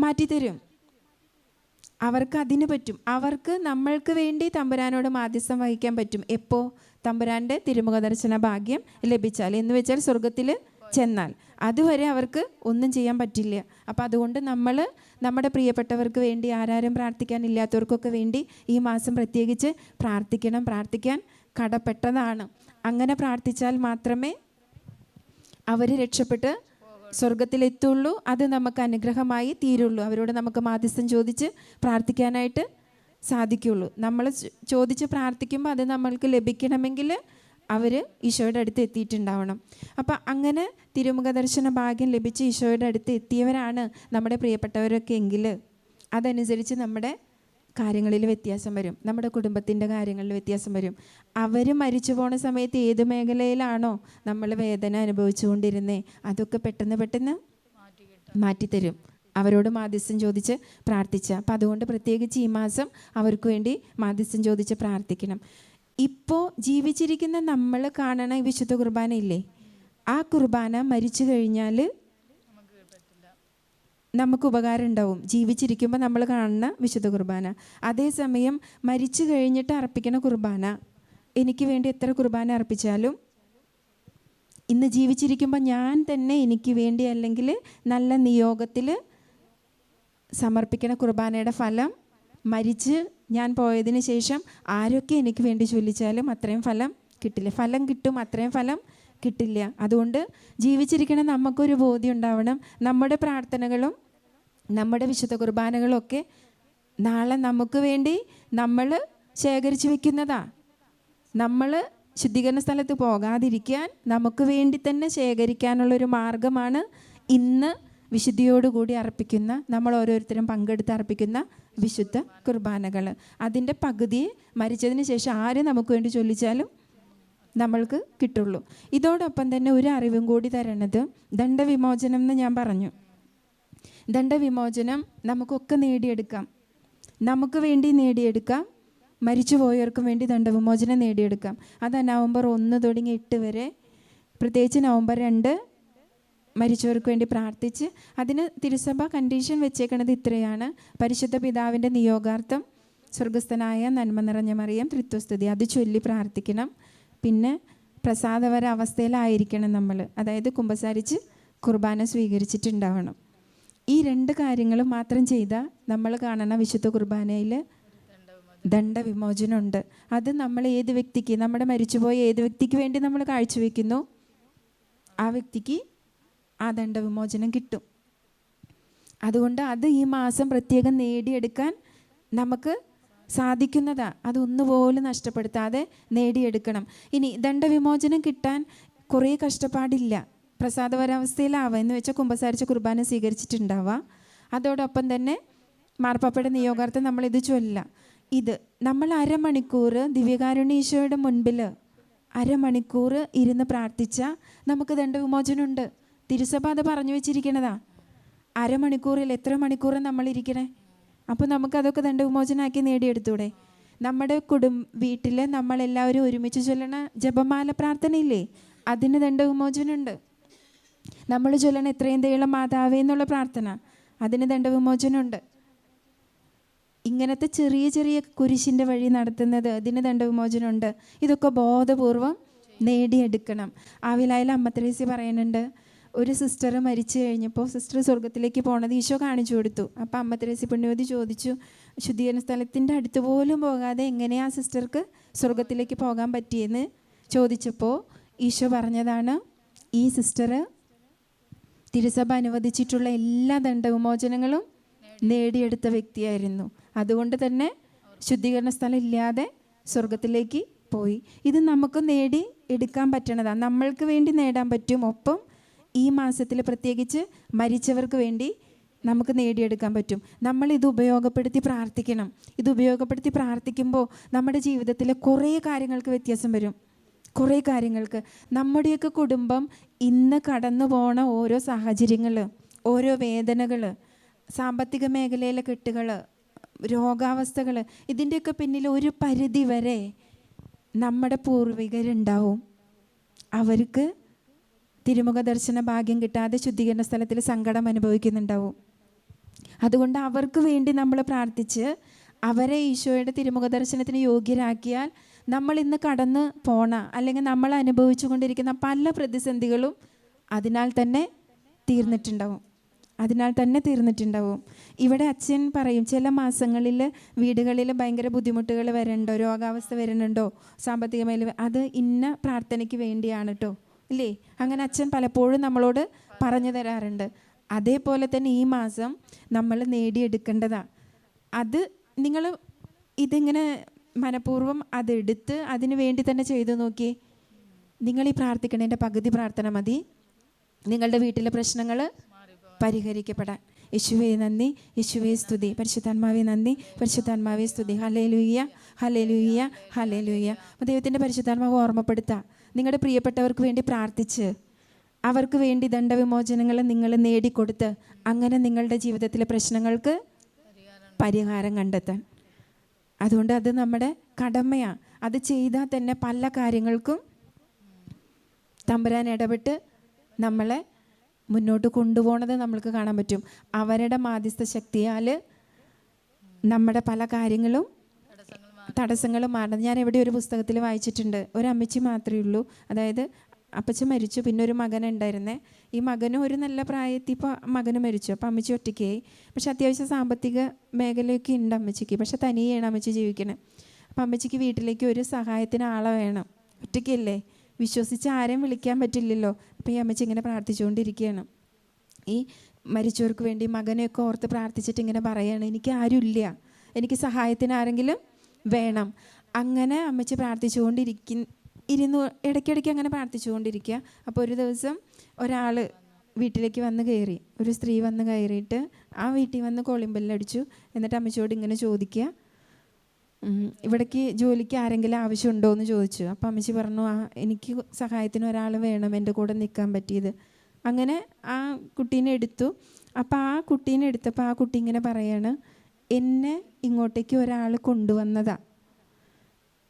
മാറ്റിത്തരും. അവർക്ക് അതിന് പറ്റും. അവർക്ക് നമ്മൾക്ക് വേണ്ടി തമ്പുരാനോട് മാധ്യസ്ഥം വഹിക്കാൻ പറ്റും. എപ്പോൾ? തമ്പുരാൻ്റെ തിരുമുഖ ദർശന ഭാഗ്യം ലഭിച്ചാൽ, എന്ന് വെച്ചാൽ സ്വർഗത്തിൽ ചെന്നാൽ. അതുവരെ അവർക്ക് ഒന്നും ചെയ്യാൻ പറ്റില്ല. അപ്പോൾ അതുകൊണ്ട് നമ്മൾ നമ്മുടെ പ്രിയപ്പെട്ടവർക്ക് വേണ്ടി, ആരാരും പ്രാർത്ഥിക്കാനില്ലാത്തവർക്കൊക്കെ വേണ്ടി ഈ മാസം പ്രത്യേകിച്ച് പ്രാർത്ഥിക്കണം. പ്രാർത്ഥിക്കാൻ കടപ്പെട്ടതാണ്. അങ്ങനെ പ്രാർത്ഥിച്ചാൽ മാത്രമേ അവർ രക്ഷപ്പെട്ട് സ്വർഗത്തിലെത്തുള്ളൂ. അത് നമുക്ക് അനുഗ്രഹമായി തീരുള്ളൂ. അവരോട് നമുക്ക് മാധ്യസ്ഥം ചോദിച്ച് പ്രാർത്ഥിക്കാനായിട്ട് സാധിക്കുള്ളൂ. നമ്മൾ ചോദിച്ച് പ്രാർത്ഥിക്കുമ്പോൾ അത് നമ്മൾക്ക് ലഭിക്കണമെങ്കിൽ അവർ ഈശോയുടെ അടുത്ത് എത്തിയിട്ടുണ്ടാവണം. അപ്പം അങ്ങനെ തിരുമുഖ ദർശന ഭാഗ്യം ലഭിച്ച് ഈശോയുടെ അടുത്ത് എത്തിയവരാണ് നമ്മുടെ പ്രിയപ്പെട്ടവരൊക്കെ എങ്കിൽ അതനുസരിച്ച് നമ്മുടെ കാര്യങ്ങളിൽ വ്യത്യാസം വരും. നമ്മുടെ കുടുംബത്തിൻ്റെ കാര്യങ്ങളിൽ വ്യത്യാസം വരും. അവർ മരിച്ചു പോണ സമയത്ത് ഏത് മേഖലയിലാണോ നമ്മൾ വേദന അനുഭവിച്ചുകൊണ്ടിരുന്നേ, അതൊക്കെ പെട്ടെന്ന് മാറ്റിത്തരും. അവരോട് മാധ്യസ്ഥം ചോദിച്ച് പ്രാർത്ഥിച്ച. അപ്പം അതുകൊണ്ട് പ്രത്യേകിച്ച് ഈ മാസം അവർക്ക് വേണ്ടി മാധ്യസ്ഥം ചോദിച്ച് പ്രാർത്ഥിക്കണം. ഇപ്പോൾ ജീവിച്ചിരിക്കുന്ന നമ്മൾ കാണണ വിശുദ്ധ കുർബാന ഇല്ലേ, ആ കുർബാന മരിച്ചു കഴിഞ്ഞാൽ നമുക്ക് ഉപകാരം ഉണ്ടാവും. ജീവിച്ചിരിക്കുമ്പോൾ നമ്മൾ കാണുന്ന വിശുദ്ധ കുർബാന. അതേസമയം മരിച്ചു കഴിഞ്ഞിട്ട് അർപ്പിക്കണ കുർബാന, എനിക്ക് വേണ്ടി എത്ര കുർബാന അർപ്പിച്ചാലും ഇന്ന് ജീവിച്ചിരിക്കുമ്പോൾ ഞാൻ തന്നെ എനിക്ക് വേണ്ടി അല്ലെങ്കിൽ നല്ല നിയോഗത്തിൽ സമർപ്പിക്കണ കുർബാനയുടെ ഫലം മരിച്ച് ഞാൻ പോയതിന് ശേഷം ആരൊക്കെ എനിക്ക് വേണ്ടി ചൊല്ലിച്ചാലും അത്രയും ഫലം കിട്ടില്ല. ഫലം കിട്ടും, അത്രയും ഫലം കിട്ടില്ല. അതുകൊണ്ട് ജീവിച്ചിരിക്കണം നമുക്കൊരു ബോധ്യം ഉണ്ടാവണം. നമ്മുടെ പ്രാർത്ഥനകളും നമ്മുടെ വിശുദ്ധ കുർബാനകളും ഒക്കെ നാളെ നമുക്ക് വേണ്ടി നമ്മൾ ശേഖരിച്ച് വെക്കുന്നതാ. നമ്മൾ ശുദ്ധീകരണ സ്ഥലത്ത് പോകാതിരിക്കാൻ നമുക്ക് വേണ്ടി തന്നെ ശേഖരിക്കാനുള്ളൊരു മാർഗമാണ് ഇന്ന് വിശുദ്ധിയോടുകൂടി അർപ്പിക്കുന്ന, നമ്മൾ ഓരോരുത്തരും പങ്കെടുത്ത് അർപ്പിക്കുന്ന വിശുദ്ധ കുർബാനകൾ. അതിൻ്റെ പകുതി മരിച്ചതിന് ശേഷം ആര് നമുക്ക് വേണ്ടി ചൊല്ലിച്ചാലും നമ്മൾക്ക് കിട്ടുള്ളൂ. ഇതോടൊപ്പം തന്നെ ഒരു അറിവും കൂടി തരണത് ദണ്ഡവിമോചനം എന്ന് ഞാൻ പറഞ്ഞു. ദണ്ഡവിമോചനം നമുക്കൊക്കെ നേടിയെടുക്കാം. നമുക്ക് വേണ്ടി നേടിയെടുക്കാം, മരിച്ചുപോയവർക്കും വേണ്ടി ദണ്ഡവിമോചനം നേടിയെടുക്കാം. അത് നവംബർ 1 തുടങ്ങി 8 വരെ, പ്രത്യേകിച്ച് നവംബർ 2 മരിച്ചവർക്ക് വേണ്ടി പ്രാർത്ഥിച്ച്, അതിന് തിരുസഭ കണ്ടീഷൻ വെച്ചേക്കണത് ഇത്രയാണ്: പരിശുദ്ധ പിതാവിൻ്റെ നിയോഗാർത്ഥം സ്വർഗസ്ഥനായ നന്മ നിറഞ്ഞ മറിയം ത്രിത്വസ്തുതി, അത് ചൊല്ലി പ്രാർത്ഥിക്കണം. പിന്നെ പ്രസാദവര അവസ്ഥയിലായിരിക്കണം നമ്മൾ, അതായത് കുമ്പസാരിച്ച് കുർബാന സ്വീകരിച്ചിട്ടുണ്ടാവണം. ഈ 2 കാര്യങ്ങൾ മാത്രം ചെയ്താൽ നമ്മൾ കാണുന്ന വിശുദ്ധ കുർബാനയിൽ ദണ്ഡവിമോചനമുണ്ട്. അത് നമ്മൾ ഏത് വ്യക്തിക്ക്, നമ്മുടെ മരിച്ചുപോയ ഏത് വ്യക്തിക്ക് വേണ്ടി നമ്മൾ കാഴ്ചവെക്കുന്നു, ആ വ്യക്തിക്ക് ആ ദണ്ഡവിമോചനം കിട്ടും. അതുകൊണ്ട് അത് ഈ മാസം പ്രത്യേകം നേടിയെടുക്കാൻ നമുക്ക് സാധിക്കുന്നതാണ്. അതൊന്നുപോലും നഷ്ടപ്പെടുത്താതെ നേടിയെടുക്കണം. ഇനി ദണ്ഡവിമോചനം കിട്ടാൻ കുറേ കഷ്ടപ്പാടില്ല. പ്രസാദപരാവസ്ഥയിലാവുക എന്ന് വെച്ചാൽ കുമ്പസാരിച്ച കുർബാന സ്വീകരിച്ചിട്ടുണ്ടാവുക. അതോടൊപ്പം തന്നെ മാർപ്പാപ്പയുടെ നിയോഗാർത്ഥം നമ്മളിത് ചൊല്ലാം. ഇത് നമ്മൾ അരമണിക്കൂർ ദിവ്യകാരുണ്യ ഈശോയുടെ മുൻപിൽ അരമണിക്കൂർ ഇരുന്ന് പ്രാർത്ഥിച്ചാൽ നമുക്ക് ദണ്ഡവിമോചനമുണ്ട്. തിരുസഭ അത് പറഞ്ഞു വെച്ചിരിക്കണതാ. അരമണിക്കൂറിൽ എത്ര മണിക്കൂർ നമ്മൾ ഇരിക്കണേ? അപ്പോൾ നമുക്കതൊക്കെ ദണ്ഡവിമോചനമാക്കി നേടിയെടുത്തൂടെ? നമ്മുടെ വീട്ടിൽ നമ്മളെല്ലാവരും ഒരുമിച്ച് ചൊല്ലണ ജപമാല പ്രാർത്ഥനയില്ലേ, അതിന് ദണ്ഡവിമോചനമുണ്ട്. നമ്മൾ ചൊല്ലണ എത്രയും ദയുള്ള മാതാവേ എന്നുള്ള പ്രാർത്ഥന, അതിന് ദണ്ഡവിമോചനമുണ്ട്. ഇങ്ങനത്തെ ചെറിയ ചെറിയ കുരിശിൻ്റെ വഴി നടത്തുന്നത്, അതിന് ദണ്ഡവിമോചനമുണ്ട്. ഇതൊക്കെ ബോധപൂർവം നേടിയെടുക്കണം. ആവിലായിൽ അമ്മ ത്രേസ്യ പറയുന്നുണ്ട്, ഒരു സിസ്റ്റർ മരിച്ചു കഴിഞ്ഞപ്പോൾ സിസ്റ്റർ സ്വർഗത്തിലേക്ക് പോണത് ഈശോ കാണിച്ചു കൊടുത്തു. അപ്പോൾ അമ്മ ത്രേസ്യ പുണ്യവതി ചോദിച്ചു, ശുദ്ധീകരണ സ്ഥലത്തിൻ്റെ അടുത്ത് പോലും പോകാതെ എങ്ങനെയാ സിസ്റ്റർക്ക് സ്വർഗത്തിലേക്ക് പോകാൻ പറ്റിയെന്ന് ചോദിച്ചപ്പോൾ ഈശോ പറഞ്ഞതാണ്, ഈ സിസ്റ്റർ തിരുസഭ അനുവദിച്ചിട്ടുള്ള എല്ലാ ദണ്ഡവിമോചനങ്ങളും നേടിയെടുത്ത വ്യക്തിയായിരുന്നു. അതുകൊണ്ട് തന്നെ ശുദ്ധീകരണ സ്ഥലം ഇല്ലാതെ സ്വർഗത്തിലേക്ക് പോയി. ഇത് നമുക്ക് നേടി എടുക്കാൻ പറ്റണതാണ്, നമ്മൾക്ക് വേണ്ടി നേടാൻ പറ്റും. ഒപ്പം ഈ മാസത്തിൽ പ്രത്യേകിച്ച് മരിച്ചവർക്ക് വേണ്ടി നമുക്ക് നേടിയെടുക്കാൻ പറ്റും. നമ്മളിത് ഉപയോഗപ്പെടുത്തി പ്രാർത്ഥിക്കണം. ഇത് ഉപയോഗപ്പെടുത്തി പ്രാർത്ഥിക്കുമ്പോൾ നമ്മുടെ ജീവിതത്തിലെ കുറേ കാര്യങ്ങൾക്ക് വ്യത്യാസം വരും. കുറേ കാര്യങ്ങൾക്ക് നമ്മുടെയൊക്കെ കുടുംബം ഇന്ന് കടന്നു പോണ ഓരോ സാഹചര്യങ്ങൾ, ഓരോ വേദനകൾ, സാമ്പത്തിക മേഖലയിലെ കെട്ടുകൾ, രോഗാവസ്ഥകൾ, ഇതിൻ്റെയൊക്കെ പിന്നിൽ ഒരു പരിധി വരെ നമ്മുടെ പൂർവികരുണ്ടാവും. അവർക്ക് തിരുമുഖ ദർശന ഭാഗ്യം കിട്ടാതെ ശുദ്ധീകരണ സ്ഥലത്തിൽ സങ്കടം അനുഭവിക്കുന്നുണ്ടാവും. അതുകൊണ്ട് അവർക്ക് വേണ്ടി നമ്മൾ പ്രാർത്ഥിച്ച് അവരെ ഈശോയുടെ തിരുമുഖ ദർശനത്തിന് യോഗ്യരാക്കിയാൽ നമ്മൾ ഇന്ന് കടന്ന് പോണ അല്ലെങ്കിൽ നമ്മൾ അനുഭവിച്ചു കൊണ്ടിരിക്കുന്ന പല പ്രതിസന്ധികളും അതിനാൽ തന്നെ തീർന്നിട്ടുണ്ടാവും. ഇവിടെ അച്ഛൻ പറയും, ചില മാസങ്ങളിൽ വീടുകളിൽ ഭയങ്കര ബുദ്ധിമുട്ടുകൾ വരുന്നുണ്ടോ, രോഗാവസ്ഥ വരുന്നുണ്ടോ, സാമ്പത്തിക മേഖല, അത് ഇന്ന പ്രാർത്ഥനയ്ക്ക് വേണ്ടിയാണ് കേട്ടോ, ഇല്ലേ? അങ്ങനെ അച്ഛൻ പലപ്പോഴും നമ്മളോട് പറഞ്ഞു തരാറുണ്ട്. അതേപോലെ തന്നെ ഈ മാസം നമ്മൾ നേടിയെടുക്കേണ്ടതാണ്. അത് നിങ്ങൾ ഇതിങ്ങനെ മനഃപൂർവ്വം അതെടുത്ത് അതിനു വേണ്ടി തന്നെ ചെയ്തു നോക്കിയേ. നിങ്ങൾ ഈ പ്രാർത്ഥിക്കണതിൻ്റെ പകുതി പ്രാർത്ഥന മതി നിങ്ങളുടെ വീട്ടിലെ പ്രശ്നങ്ങൾ പരിഹരിക്കപ്പെടാൻ. യേശുവേ നന്ദി, യേശുവേ സ്തുതി, പരിശുദ്ധാത്മാവേ നന്ദി, പരിശുദ്ധാത്മാവേ സ്തുതി, ഹല്ലേലൂയ ഹല്ലേലൂയ ഹല്ലേലൂയ. ദൈവത്തിൻ്റെ പരിശുദ്ധാത്മാവ് ഓർമ്മപ്പെടുത്താം, നിങ്ങളുടെ പ്രിയപ്പെട്ടവർക്ക് വേണ്ടി പ്രാർത്ഥിച്ച് അവർക്ക് വേണ്ടി ദണ്ഡവിമോചനങ്ങൾ നിങ്ങൾ നേടിക്കൊടുത്ത് അങ്ങനെ നിങ്ങളുടെ ജീവിതത്തിലെ പ്രശ്നങ്ങൾക്ക് പരിഹാരം കണ്ടെത്താൻ. അതുകൊണ്ട് അത് നമ്മുടെ കടമയാണ്. അത് ചെയ്താൽ തന്നെ പല കാര്യങ്ങൾക്കും തമ്പുരാൻ ഇടപെട്ട് നമ്മളെ മുന്നോട്ട് കൊണ്ടുപോകുന്നത് നമ്മൾക്ക് കാണാൻ പറ്റും. അവരുടെ മാധ്യസ്ഥ ശക്തിയാൽ നമ്മുടെ പല കാര്യങ്ങളും തടസ്സങ്ങളും മാറണം. ഞാൻ എവിടെ ഒരു പുസ്തകത്തിൽ വായിച്ചിട്ടുണ്ട്, ഒരു അമ്മച്ചി മാത്രമേ ഉള്ളൂ, അതായത് അപ്പച്ചൻ മരിച്ചു, പിന്നെ ഒരു മകനുണ്ടായിരുന്നേ. ഈ മകനും ഒരു നല്ല പ്രായത്തിൽ ഇപ്പോൾ മകന് മരിച്ചു. അപ്പോൾ അമ്മച്ചി ഒറ്റയ്ക്കായി. പക്ഷെ അത്യാവശ്യം സാമ്പത്തിക മേഖലയൊക്കെ ഉണ്ട് അമ്മച്ചിക്ക്, പക്ഷെ തനിയാണ് അമ്മച്ചി ജീവിക്കണേ. അപ്പോൾ അമ്മച്ചിക്ക് വീട്ടിലേക്ക് ഒരു സഹായത്തിന് ആളെ വേണം. ഒറ്റയ്ക്കല്ലേ, വിശ്വസിച്ച് ആരെയും വിളിക്കാൻ പറ്റില്ലല്ലോ. അപ്പോൾ ഈ അമ്മച്ചി ഇങ്ങനെ പ്രാർത്ഥിച്ചുകൊണ്ടിരിക്കുകയാണ്. ഈ മരിച്ചവർക്ക് വേണ്ടി മകനെയൊക്കെ ഓർത്ത് പ്രാർത്ഥിച്ചിട്ട് ഇങ്ങനെ പറയുകയാണ്, എനിക്ക് ആരുമില്ല, എനിക്ക് സഹായത്തിന് ആരെങ്കിലും വേണം. അങ്ങനെ അമ്മച്ചി ഇരുന്നു ഇടയ്ക്കിടയ്ക്ക് അങ്ങനെ പ്രാർത്ഥിച്ചുകൊണ്ടിരിക്കുക. അപ്പോൾ ഒരു ദിവസം ഒരാൾ വീട്ടിലേക്ക് വന്ന് കയറി, ഒരു സ്ത്രീ വന്ന് കയറിയിട്ട് ആ വീട്ടിൽ വന്ന് കോളിംബെല്ലടിച്ചു. എന്നിട്ട് അമ്മച്ചിയോട് ഇങ്ങനെ ചോദിക്കുക, ഇവിടേക്ക് ജോലിക്ക് ആരെങ്കിലും ആവശ്യമുണ്ടോ എന്ന് ചോദിച്ചു. അപ്പോൾ അമ്മച്ചി പറഞ്ഞു, എനിക്ക് സഹായത്തിന് ഒരാൾ വേണം എൻ്റെ കൂടെ നിൽക്കാൻ പറ്റിയത്. അങ്ങനെ ആ കുട്ടീനെ എടുത്തു. അപ്പോൾ ആ കുട്ടീനെ എടുത്തപ്പോൾ ആ കുട്ടി ഇങ്ങനെ പറയാണ്, എന്നെ ഇങ്ങോട്ടേക്ക് ഒരാൾ കൊണ്ടുവന്നതാണ്,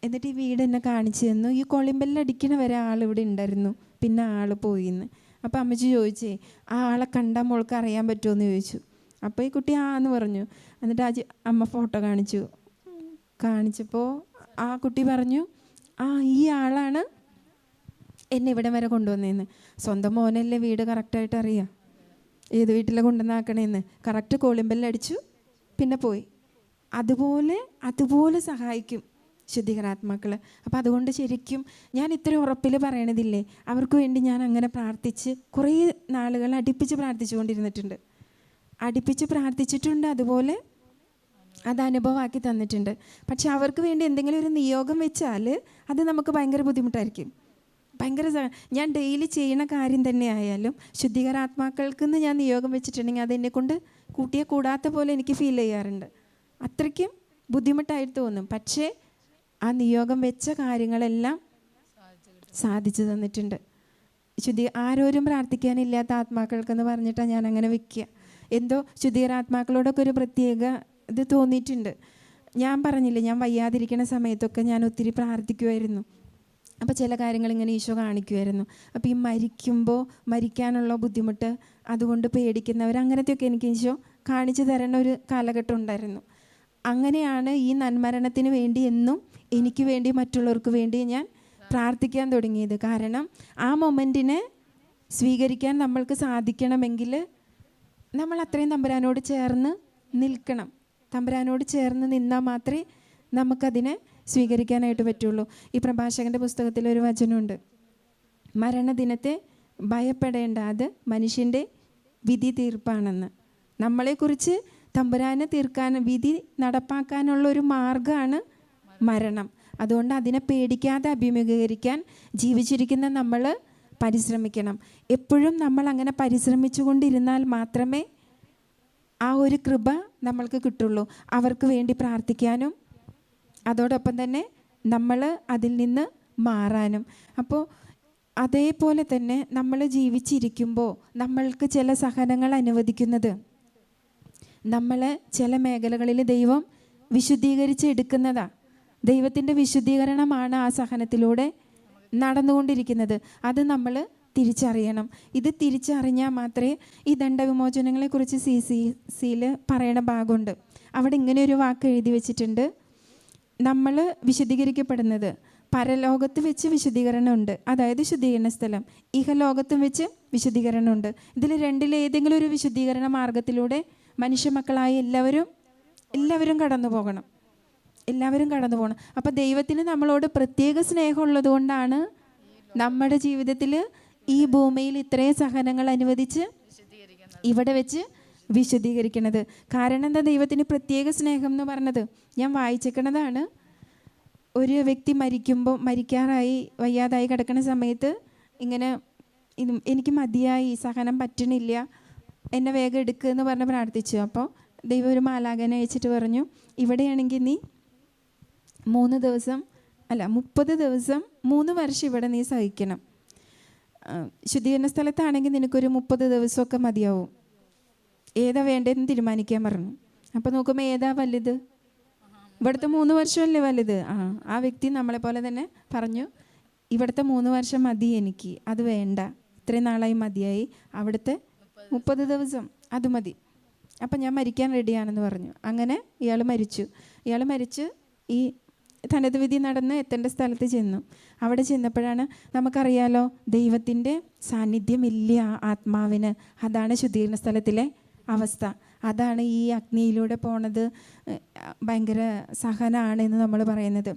എന്നിട്ട് ഈ വീട് എന്നെ കാണിച്ചു തന്നു, ഈ കോളിംബെല്ലടിക്കണ വരെ ആളിവിടെ ഉണ്ടായിരുന്നു, പിന്നെ ആൾ പോയിന്ന്. അപ്പോൾ അമ്മച്ചി ചോദിച്ചേ, ആ ആളെ കണ്ടാൽ മോൾക്ക് അറിയാൻ പറ്റുമോ എന്ന് ചോദിച്ചു. അപ്പോൾ ഈ കുട്ടി എന്ന് പറഞ്ഞു. എന്നിട്ട് അമ്മ ഫോട്ടോ കാണിച്ചപ്പോൾ ആ കുട്ടി പറഞ്ഞു, ഈ ആളാണ് എന്നെ ഇവിടെ വരെ കൊണ്ടുവന്നതെന്ന്. സ്വന്തം മോനല്ലേ വീട് കറക്റ്റായിട്ട് അറിയാം, ഏത് വീട്ടിലെ കൊണ്ടുവന്നാക്കണേന്ന്. കറക്റ്റ് കോളിംബെല്ലടിച്ചു, പിന്നെ പോയി. അതുപോലെ സഹായിക്കും ശുദ്ധീകരാത്മാക്കൾ. അപ്പോൾ അതുകൊണ്ട് ശരിക്കും ഞാൻ ഇത്ര ഉറപ്പിൽ പറയണതില്ലേ, അവർക്ക് വേണ്ടി ഞാൻ അങ്ങനെ പ്രാർത്ഥിച്ച് കുറേ നാളുകൾ അടുപ്പിച്ച് പ്രാർത്ഥിച്ചിട്ടുണ്ട്. അതുപോലെ അത് അനുഭവമാക്കി തന്നിട്ടുണ്ട്. പക്ഷെ അവർക്ക് വേണ്ടി എന്തെങ്കിലും ഒരു നിയോഗം വെച്ചാൽ അത് നമുക്ക് ഭയങ്കര ബുദ്ധിമുട്ടായിരിക്കും. ഞാൻ ഡെയിലി ചെയ്യുന്ന കാര്യം തന്നെ ആയാലും ശുദ്ധീകരാത്മാക്കൾക്കെന്ന് ഞാൻ നിയോഗം വെച്ചിട്ടുണ്ടെങ്കിൽ അതെന്നെ കൊണ്ട് കൂടാത്ത പോലെ എനിക്ക് ഫീൽ ചെയ്യാറുണ്ട്. അത്രയ്ക്കും ബുദ്ധിമുട്ടായിട്ട് തോന്നും. പക്ഷേ ആ നിയോഗം വെച്ച കാര്യങ്ങളെല്ലാം സാധിച്ചു തന്നിട്ടുണ്ട്. ആരോരും പ്രാർത്ഥിക്കാനില്ലാത്ത ആത്മാക്കൾക്കെന്ന് പറഞ്ഞിട്ടാണ് ഞാൻ അങ്ങനെ വെക്കുക. എന്തോ ശുദ്ധീകരാത്മാക്കളോടൊക്കെ ഒരു പ്രത്യേക ഇത് തോന്നിയിട്ടുണ്ട്. ഞാൻ പറഞ്ഞില്ലേ, ഞാൻ വയ്യാതിരിക്കുന്ന സമയത്തൊക്കെ ഞാൻ ഒത്തിരി പ്രാർത്ഥിക്കുമായിരുന്നു. അപ്പോൾ ചില കാര്യങ്ങൾ ഇങ്ങനെ ഈശോ കാണിക്കുമായിരുന്നു. അപ്പോൾ ഈ മരിക്കാനുള്ള ബുദ്ധിമുട്ട്, അതുകൊണ്ട് പേടിക്കുന്നവർ, അങ്ങനത്തെയൊക്കെ എനിക്ക് ഈശോ കാണിച്ചു തരുന്ന ഒരു കാലഘട്ടം ഉണ്ടായിരുന്നു. അങ്ങനെയാണ് ഈ നന്മരണത്തിന് വേണ്ടി എന്നും എനിക്ക് വേണ്ടി മറ്റുള്ളവർക്ക് വേണ്ടി ഞാൻ പ്രാർത്ഥിക്കാൻ തുടങ്ങിയത്. കാരണം ആ മൊമെൻറ്റിനെ സ്വീകരിക്കാൻ നമ്മൾക്ക് സാധിക്കണമെങ്കിൽ നമ്മൾ അത്രയും തമ്പുരാനോട് ചേർന്ന് നിൽക്കണം. തമ്പുരാനോട് ചേർന്ന് നിന്നാൽ മാത്രമേ നമുക്കതിനെ സ്വീകരിക്കാനായിട്ട് പറ്റുള്ളൂ. ഈ പ്രഭാഷകൻ്റെ പുസ്തകത്തിലൊരു വചനമുണ്ട്, മരണദിനത്തെ ഭയപ്പെടേണ്ട, അത് മനുഷ്യൻ്റെ വിധി തീർപ്പാണെന്ന്. നമ്മളെക്കുറിച്ച് തമ്പുരാനെ തീർക്കാൻ, വിധി നടപ്പാക്കാനുള്ള ഒരു മാർഗ്ഗമാണ് മരണം. അതുകൊണ്ട് അതിനെ പേടിക്കാതെ അഭിമുഖീകരിക്കാൻ ജീവിച്ചിരിക്കുന്ന നമ്മൾ പരിശ്രമിക്കണം. എപ്പോഴും നമ്മൾ അങ്ങനെ പരിശ്രമിച്ചു കൊണ്ടിരുന്നാൽ മാത്രമേ ആ ഒരു കൃപ നമ്മൾക്ക് കിട്ടുള്ളൂ. അവർക്ക് വേണ്ടി പ്രാർത്ഥിക്കാനും അതോടൊപ്പം തന്നെ നമ്മൾ അതിൽ നിന്ന് മാറാനും. അപ്പോൾ അതേപോലെ തന്നെ നമ്മൾ ജീവിച്ചിരിക്കുമ്പോൾ നമ്മൾക്ക് ചില സഹനങ്ങൾ അനുവദിക്കുന്നത് നമ്മളെ ചില മേഖലകളിൽ ദൈവം വിശുദ്ധീകരിച്ചെടുക്കുന്നതാണ്. ദൈവത്തിൻ്റെ വിശുദ്ധീകരണമാണ് ആ സഹനത്തിലൂടെ നടന്നുകൊണ്ടിരിക്കുന്നത്. അത് നമ്മൾ തിരിച്ചറിയണം. ഇത് തിരിച്ചറിഞ്ഞാൽ മാത്രമേ ഈ ദണ്ഡവിമോചനങ്ങളെക്കുറിച്ച് CCCയിൽ പറയണ ഭാഗമുണ്ട്. അവിടെ ഇങ്ങനെ ഒരു വാക്ക് എഴുതി വെച്ചിട്ടുണ്ട്, നമ്മൾ വിശുദ്ധീകരിക്കപ്പെടുന്നത് പരലോകത്ത് വെച്ച് വിശുദ്ധീകരണമുണ്ട്, അതായത് ശുദ്ധീകരണ സ്ഥലം. ഇഹലോകത്തും വെച്ച് വിശുദ്ധീകരണമുണ്ട്. ഇതിൽ രണ്ടിലേതെങ്കിലും ഒരു വിശുദ്ധീകരണ മാർഗത്തിലൂടെ മനുഷ്യമക്കളായ എല്ലാവരും കടന്നു പോകണം. അപ്പോൾ ദൈവത്തിന് നമ്മളോട് പ്രത്യേക സ്നേഹമുള്ളത് കൊണ്ടാണ് നമ്മുടെ ജീവിതത്തിൽ ഈ ഭൂമിയിൽ ഇത്രയും സഹനങ്ങൾ അനുവദിച്ച് ഇവിടെ വെച്ച് വിശുദ്ധീകരിക്കുന്നത്. കാരണം എന്താ ദൈവത്തിന് പ്രത്യേക സ്നേഹം എന്ന് പറഞ്ഞത്? ഞാൻ വായിച്ചേക്കണതാണ്. ഒരു വ്യക്തി മരിക്കാറായി വയ്യാതായി കിടക്കുന്ന സമയത്ത് ഇങ്ങനെ എനിക്ക് മതിയായി, സഹനം പറ്റണില്ല, എന്നെ വേഗം എടുക്കുക എന്ന് പറഞ്ഞ് പ്രാർത്ഥിച്ചു. അപ്പോൾ ദൈവം ഒരു മാലാഖനെ അയച്ചിട്ട് പറഞ്ഞു, ഇവിടെയാണെങ്കിൽ നീ 30 ദിവസം 3 വർഷം ഇവിടെ നീ സഹിക്കണം. ശുദ്ധീകരണ സ്ഥലത്താണെങ്കിൽ നിനക്കൊരു 30 ദിവസമൊക്കെ മതിയാവും. ഏതാ വേണ്ടതെന്ന് തീരുമാനിക്കാൻ പറഞ്ഞു. അപ്പോൾ നോക്കുമ്പോൾ ഏതാ വലുത്? ഇവിടുത്തെ 3 വർഷമല്ലേ വലുത്? ആ വ്യക്തി നമ്മളെപ്പോലെ തന്നെ പറഞ്ഞു, ഇവിടുത്തെ 3 വർഷം മതി എനിക്ക്, അത് വേണ്ട, ഇത്രയും നാളായി മതിയായി, അവിടുത്തെ 30 ദിവസം അത് മതി. അപ്പം ഞാൻ മരിക്കാൻ റെഡിയാണെന്ന് പറഞ്ഞു. അങ്ങനെ ഇയാൾ മരിച്ച് ഈ തനത് വിധി നടന്ന് എത്തേണ്ട സ്ഥലത്ത് ചെന്നു. അവിടെ ചെന്നപ്പോഴാണ് നമുക്കറിയാലോ, ദൈവത്തിൻ്റെ സാന്നിധ്യമില്ല ആത്മാവിന്. അതാണ് ശുദ്ധീകരണ സ്ഥലത്തിലെ അവസ്ഥ. അതാണ് ഈ അഗ്നിയിലൂടെ പോണത് ഭയങ്കര സഹനമാണ് എന്ന് നമ്മൾ പറയുന്നത്.